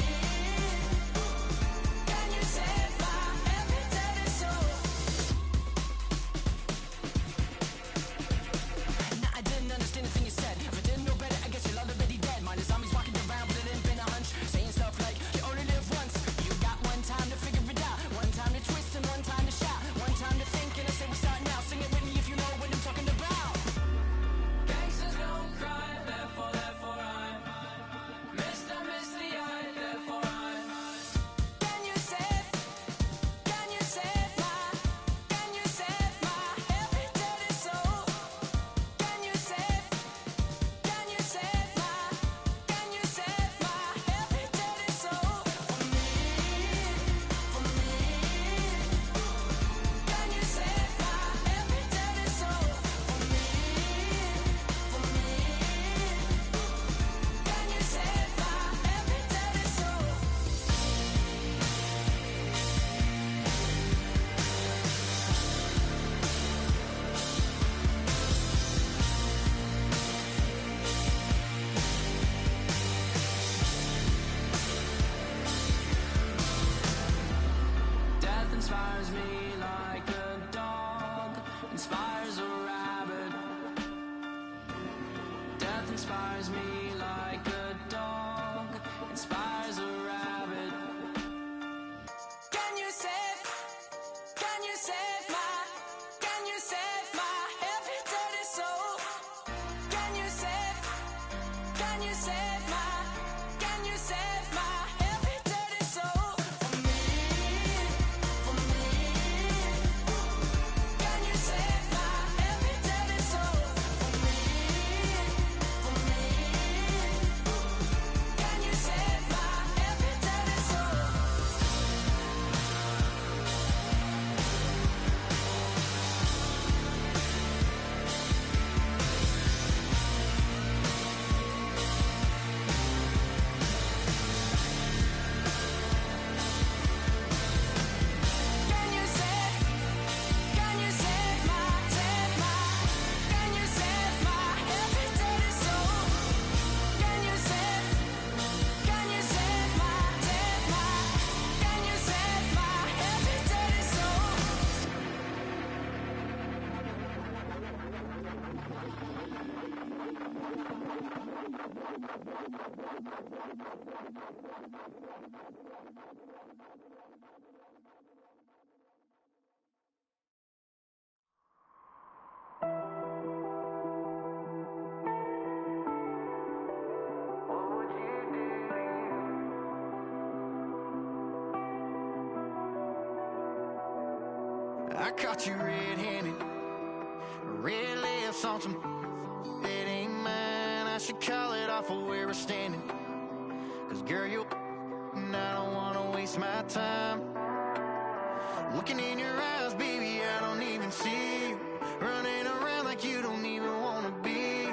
Can you save my every dirty soul? Nah, I didn't understand the thing you said. If I didn't know better, I guess you're already dead. Mine is zombies walking around with it ain't been a hunch. Saying stuff like, you only live once. You got one time to figure it out. One time to twist and one time to shout. One time to think and I say we start now. Sing it with me if you know what I'm talking about. Gangsters don't cry, therefore I'm Mr. Misty-eyed, therefore I'm Can you save my every dirty soul? Can you save my every dirty soul for me? Can you save my every dirty soul for me? Can you save my every dirty soul? Death inspires me like a dog inspires a rabbit. Death inspires me like a dog inspires I caught you red-handed, red lips on some it ain't mine. I should call it off of where we're standing, 'cause girl, you and I don't wanna waste my time. Looking in your eyes, baby, I don't even see you. Running around like you don't even wanna be.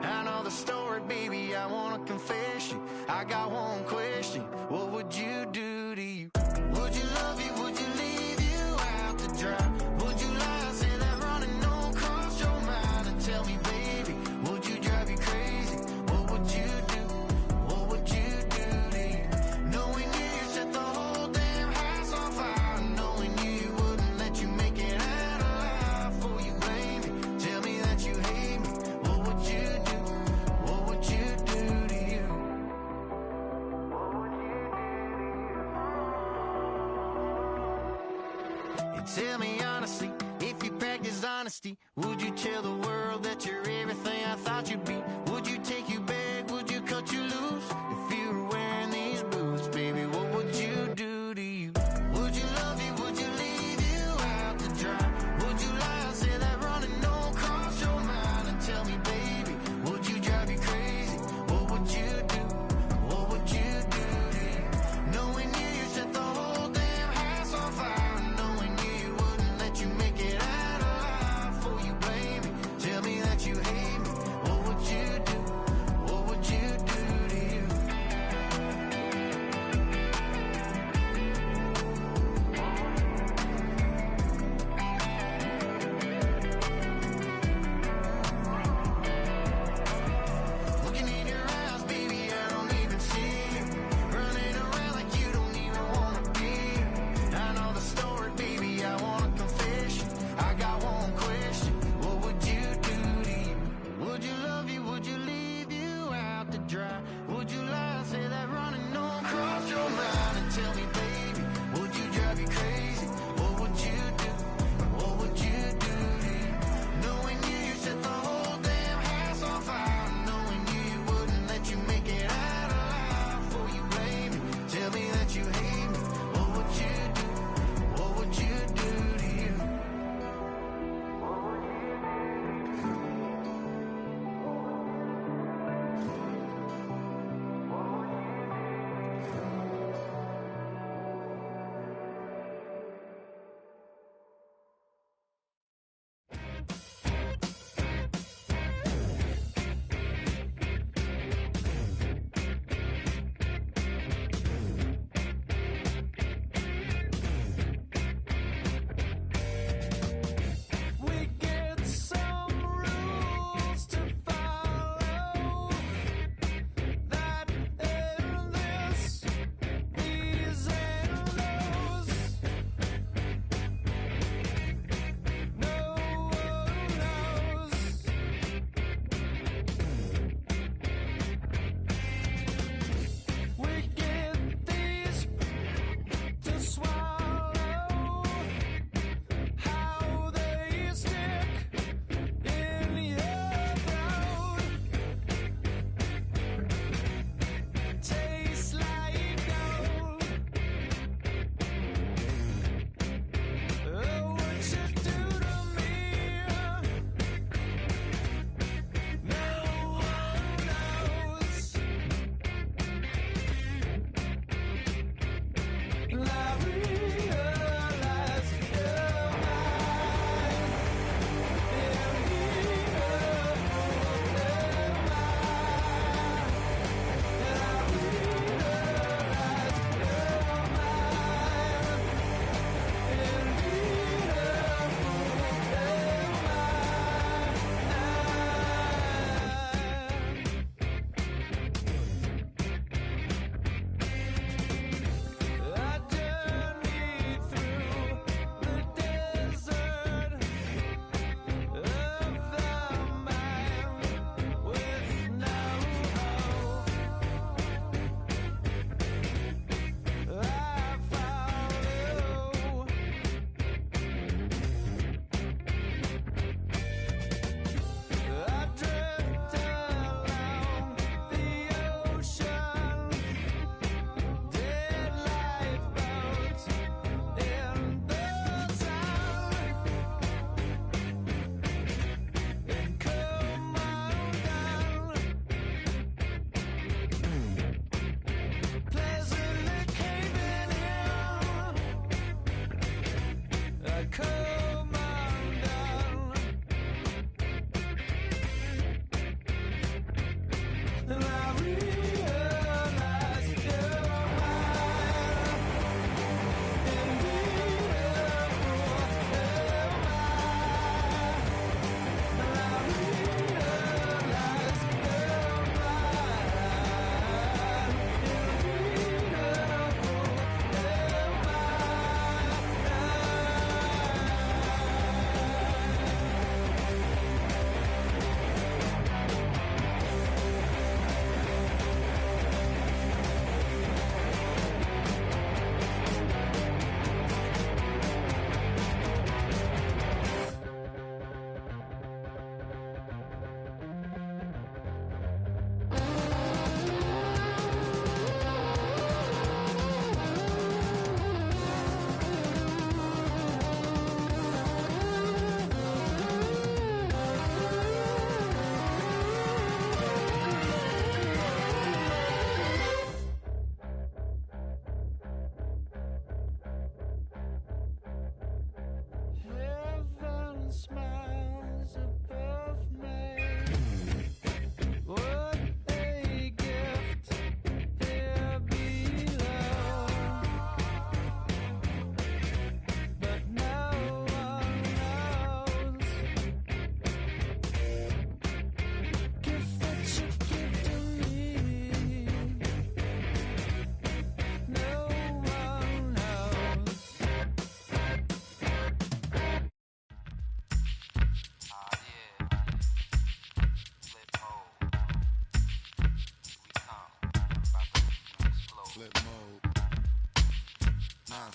I know the story, baby, I wanna confess you. I got one question, what would you do to you? Would you love you, would you leave you out to dry? Would you lie, say that running don't cross your mind? And tell me, baby, would you drive you crazy? What would you do? What would you do to you? Knowing you set the whole damn house on fire. Knowing you wouldn't let you make it out alive. For you blame me, tell me that you hate me. What would you do? What would you do to you? What would you do to you? And tell me honestly, if you practice honesty, would you tell the world that you're everything I thought you'd be? Would you take you back? Would you cut you loose? If you were wearing these boots, baby, what would you do to you? Would you love you? Would you leave you out to dry? Would you lie, say that running don't cross your mind? And tell me, baby, would you drive you crazy? What would you do? What would you do to you? Knowing you set the whole damn house on fire. Knowing you wouldn't let you make it out alive. For you blame me, tell me that you hate me. What would you do?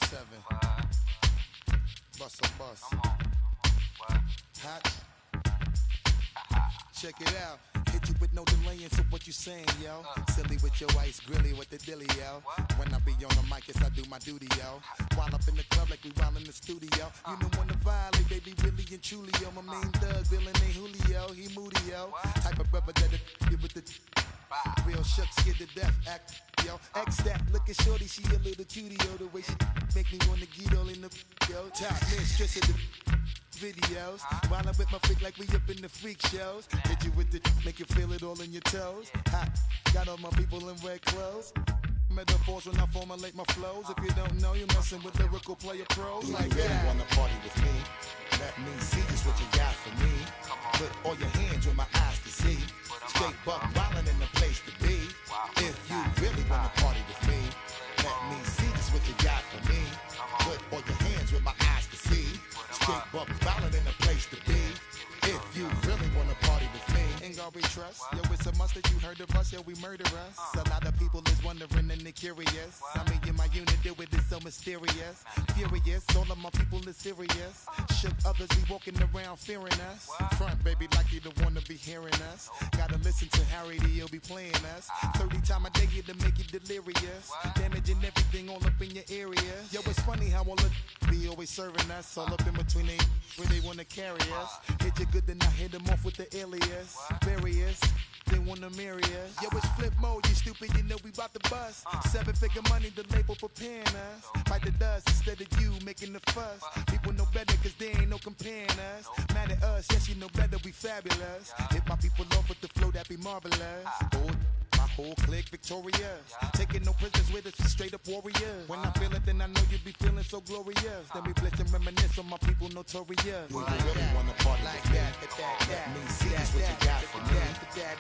7. Bust a bus. Hot. Check it out. Hit you with no delaying, so what you saying, yo? Silly with your ice grilly with the dilly, yo. When I be on the mic, yes, I do my duty, yo. While up in the club like we while in the studio. You don't wanna violate, baby, really and truly, yo. My main thug, Bill ain't Julio, he moody, yo. Type of brother that get with the real shook, scared to death, act, yo. X that, look at shorty, she a little cutie, yo. The way she make me wanna get all in the, yo. Top mistress of the videos. While I'm with my freak like we up in the freak shows. Hit you with the make you feel it all in your toes. Hot, got all my people in red clothes. Metaphors when I formulate my flows. If you don't know, you're messing with lyrical player pros. Do like you really wanna party with me? Let me see just what you got for me. Put all your hands where my eyes can see. Straight buck wildin' in the place to be. If you really wanna party with me, let me see just what you got for me. Put all your hands where my eyes can see. Straight buck wildin' in the place to be. If you really wanna party with me, ain't gonna be trust. Yo, it's a must that you heard of us, yo, we murder us. A lot of people is wondering and they curious. I mean, in my unit, do it is so mysterious. Furious, all of my people is serious. Shook others be walking around fearing us. Front, baby, like you don't wanna be hearing us. Gotta listen to Harry, he'll be playing us. 30 times a day to make you delirious. Damaging everything all up in your area. Yo, it's funny how all the be always serving us. All up in between they where they wanna carry us. Hit you good, then I hit them off with the alias. Various, they wanna marry us. Yo, it's flip mode, you stupid, you know we bout to bust. 7-figure money, the label preparing us. Bite the dust instead of you making the fuss. People know better cause they ain't no comparing us. Mad at us, yes you know better, we fabulous. Hit my people off with the flow, that be marvelous. Oh, my whole clique victorious. Taking no prisoners with us, straight up warriors. When I feel it, then I know you be feeling so glorious. Then we blitz and reminisce on my people notorious. Do you really wanna party like that? Let me see just what you got for me.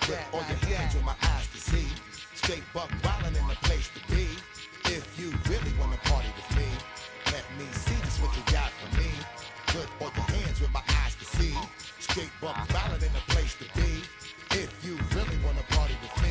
Put all your hands where my eyes can see. Straight buck wildin' in the place to be. If you really wanna party with me, let me see just what you got for me. Put all your hands where my eyes can see. Straight buck wildin' in the place to be. If you really wanna party with me.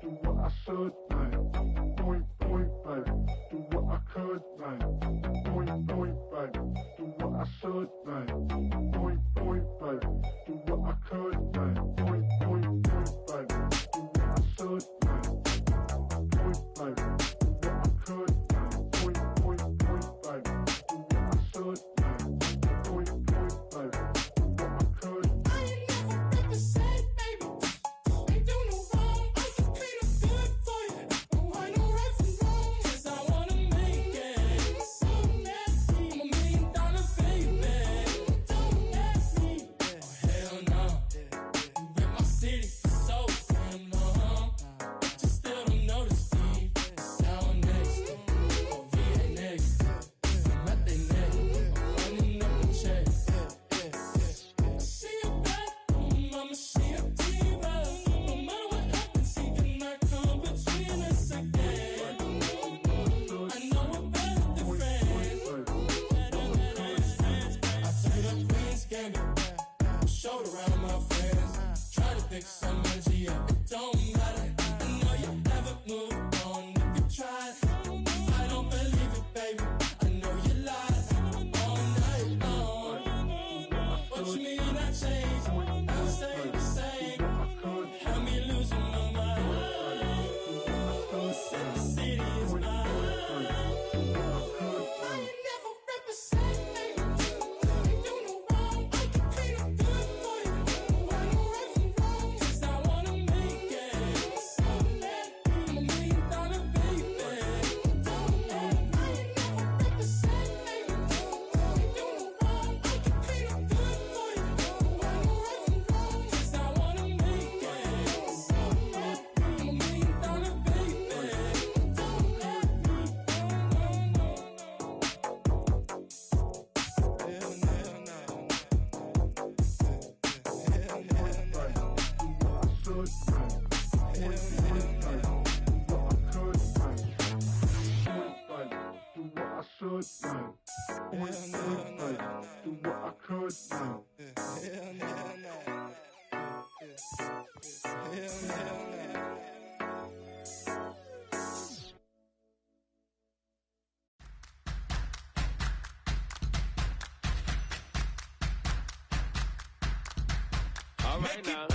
Do what I should, like. Point, baby. Do what I could, like. Point, baby. Do what I should, like. Point, baby. Do what I could, like. Point, baby. Do what I should, like. Point, baby. Do what I could, like. Point, baby. Do what I should, like. Point, baby. Do what I could. I ain't never represent, baby. Ain't do no wrong. I can clean up good for you. Don't want no rights and wrongs. 'Cause I wanna make it. So nasty. I'm $1 million baby. Don't ask me. Oh hell no. You rip my city so damn long. Just still don't know the speed. Sound next. Oh VA next. I'm at they neck. I'm running up the check. She a bad woman, mama, she a diva. No matter what happens, he cannot come between us again. I know we're better than friends. I took up Queen's Gambit, showed around my friends. Try to pick some energy up, it don't matter. I know you never moved on if you tried. I don't believe it, baby. I know you lied all night long. What you mean I changed? I stay the same. Had me losing my mind. Said the city is mine. I ain't never represent, baby. Ain't do no wrong. I can clean up good for you. Don't want no rights and wrongs. 'Cause I All right now.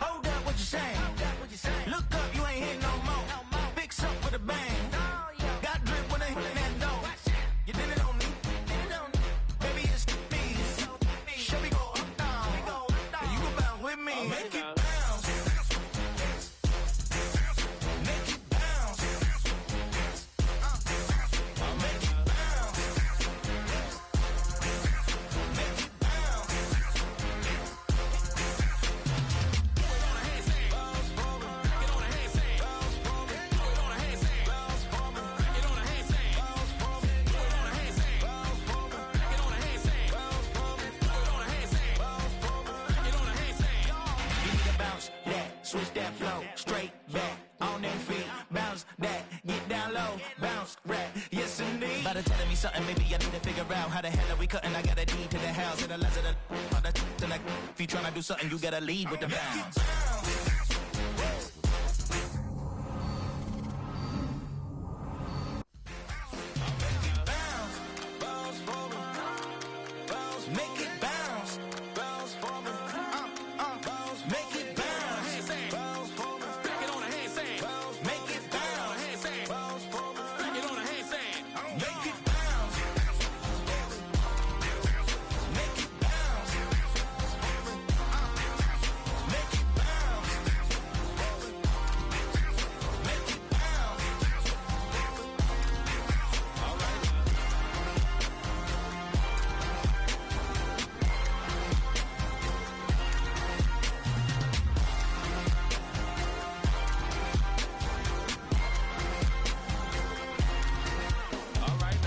Hold up, what you saying? Look up, you ain't hitting no more. Fix up with a bang. Got drip when I hit that door. You did it on me. Baby, it's me. Show me go up, down. And you go bounce with me. Make it bounce. Make it bounce. Make it bounce. Make it bounce. Switch that flow, straight back, on their feet, bounce that, get down low, bounce, rap, yes indeed. By the telling me something, maybe I need to figure out how the hell are we cutting. I got a deed to the house, and the less of the like, if you tryna do something, you gotta lead with the bounce. Make it bounce, bounce for me, bounce, make it bounce, bounce for me, get on a handstand, bounce, make it bounce, bounce for me, get on a handstand, make it bounce, make it bounce, make it bounce, make it bounce. All right.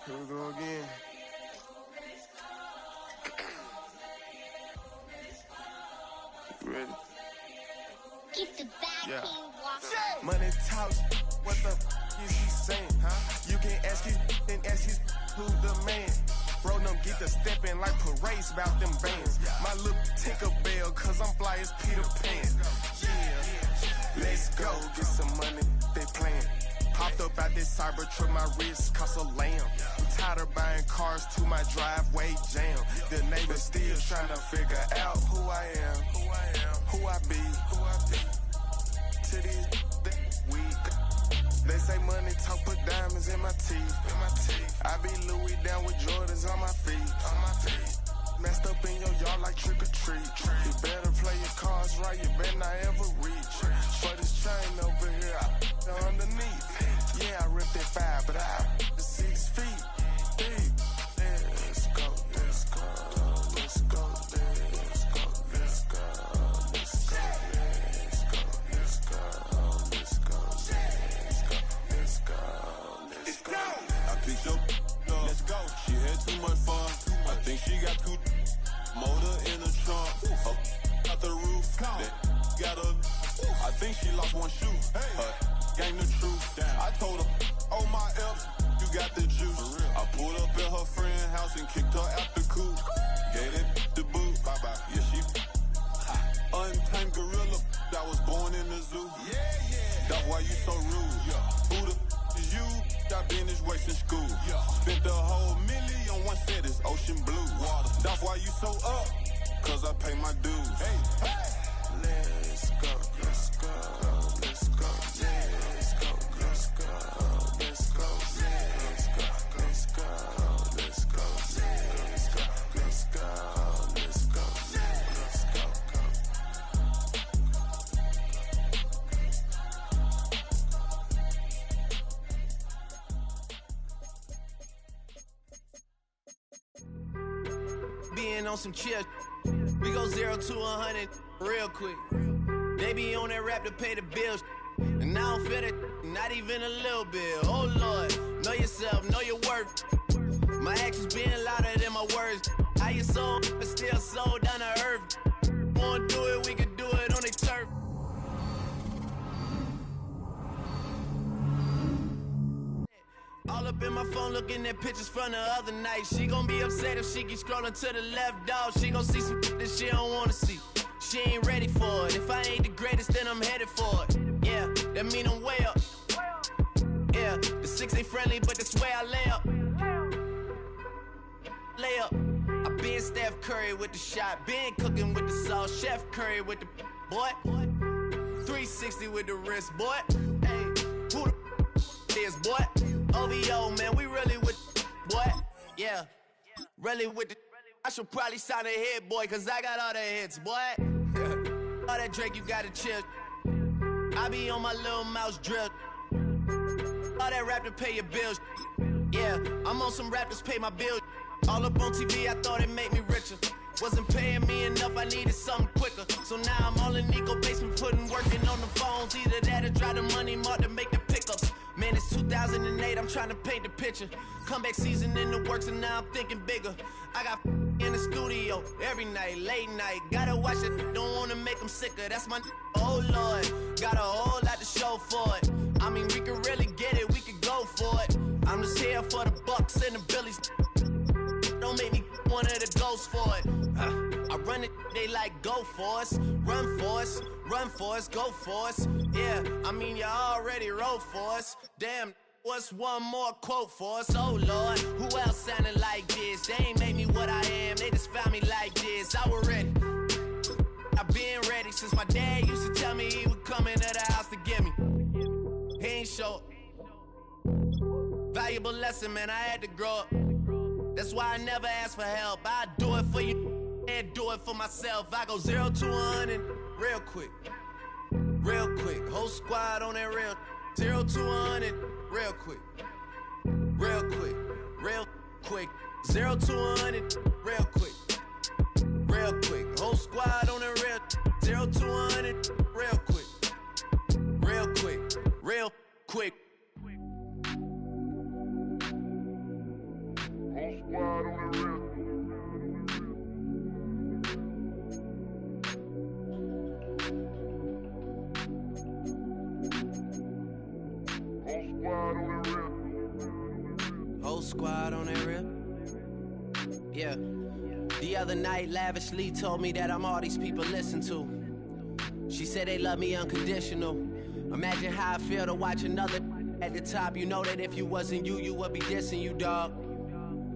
Here we go again. You ready? Keep the back Yeah. walking. Money talks, what the is he saying? Huh? You can ask his and ask his who the man. Bro, them get the stepping like parades about them bands. My little Tinkerbell, cause I'm fly as Peter Pan. Yeah, let's go, get some money, they playing. Popped up out this cyber truck, my wrist cost a lamb. I'm tired of buying cars to my driveway jam. The neighbors still trying to figure out who I am, who I be, to these weak. They say money talk, put diamonds in my teeth. I be Louis down with Jordans on my feet. Messed up in your yard like trick or treat. You better play your cards right, you better not ever reach. For this chain over here, I underneath. Yeah, I ripped it 5, but I 6 feet deep. Let's go, let's go, let's go, let's go, let's go, let's go, let's go, let's go, let's go, let's go. I picked up, let's go. She had too much fun. I think she got too motor in the trunk. Up out the roof. Got a. I think she lost one shoe. Gang the truth. I told her, oh my F's, you got the juice. I pulled up at her friend's house and kicked her out the coop. Gave it the boot. Bye bye. Yeah, she untamed gorilla. I was born in the zoo. That's why you so rude. Who the is you? I been this way since school. Spent the whole million on one set, it's ocean blue. Water. That's why you so up, cause I pay my dues. Let's go, let's go, let's go, let's go, let's go, let's go, let's go, let's go, let's go, let's go, let's go, let's go, let's go, let's go. on some chill. We go 0 to 100 real quick. They be on that rap to pay the bills. And I don't feel it, not even a little bit. Oh Lord, know yourself, know your worth. My actions being louder than my words. How you soul, but still soul down to earth. Wanna do it, we can do it on the turf. All up in my phone looking at pictures from the other night. She gon' be upset if she keeps scrolling to the left, dog. She gon' see some that she don't wanna see. She ain't ready for it. If I ain't the greatest, then I'm headed for it. Yeah, that mean I'm way up. Yeah, the 6 ain't friendly, but that's where I lay up. Lay up. I been Steph Curry with the shot, been cooking with the sauce, Chef Curry with the boy. 360 with the wrist, boy. Hey, who the is, boy? OVO, man, we really with boy. Yeah, really with the. I should probably sign a hit, boy, cause I got all the hits, boy. All that Drake, you gotta chill. I be on my little mouse drill. All that rap to pay your bills. Yeah, I'm on some rappers pay my bills. All up on TV, I thought it made me richer. Wasn't paying me enough, I needed something quicker. So now I'm all in Nico basement, working on the phones. Either that or drive the money mark to make the pickups. Man, it's 2008, I'm trying to paint the picture. Comeback season in the works and now I'm thinking bigger. I got in the studio every night, late night. Gotta watch it, don't wanna make them sicker. That's my oh Lord, got a whole lot to show for it. I mean, we could really get it, we could go for it. I'm just here for the Bucks and the Billies. Don't make me one of the ghosts for it. I run it, they like go for us. Run for us, run for us, go for us. Yeah, I mean you already wrote for us. Damn, what's one more quote for us? Oh Lord, who else sounded like this? They ain't made me what I am, they just found me like this. I was ready, I've been ready since my dad used to tell me he would come into the house to get me. He ain't show valuable lesson, man, I had to grow up. That's why I never ask for help. I do it for you and do it for myself. I go 0 to 100 real quick. Real quick. Whole squad on that real. 0 to 100 real quick. Real quick. Real quick. 0 to 100 real quick. Real quick. Whole squad on that real. 0 to 100 real quick. Real quick. Real quick. Squad on the real. Whole squad on that real. Yeah. The other night, Lavishly told me that I'm all these people listen to. She said they love me unconditional. Imagine how I feel to watch another at the top. You know that if you wasn't you, you would be dissing you, dog.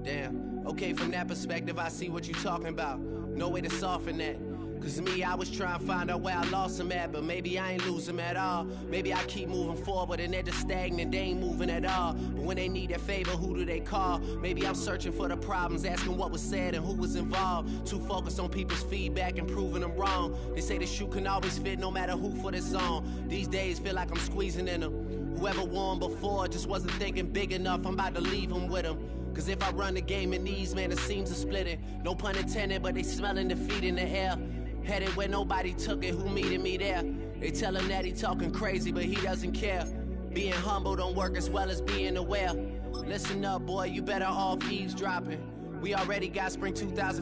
Damn, okay, from that perspective, I see what you talking about. No way to soften that. Cause me, I was trying to find out where I lost them at, but maybe I ain't lose them at all. Maybe I keep moving forward and they're just stagnant, they ain't moving at all. But when they need their favor, who do they call? Maybe I'm searching for the problems, asking what was said and who was involved. Too focused on people's feedback and proving them wrong. They say the shoe can always fit no matter who for this song. These days feel like I'm squeezing in them. Whoever won before just wasn't thinking big enough, I'm about to leave them with them. Cause if I run the game in these, man, the seams are splitting. No pun intended, but they smelling defeat in the air. Headed where nobody took it, who meeting me there? They tell him that he talking crazy, but he doesn't care. Being humble don't work as well as being aware. Listen up, boy, you better off eavesdropping. We already got spring 2015.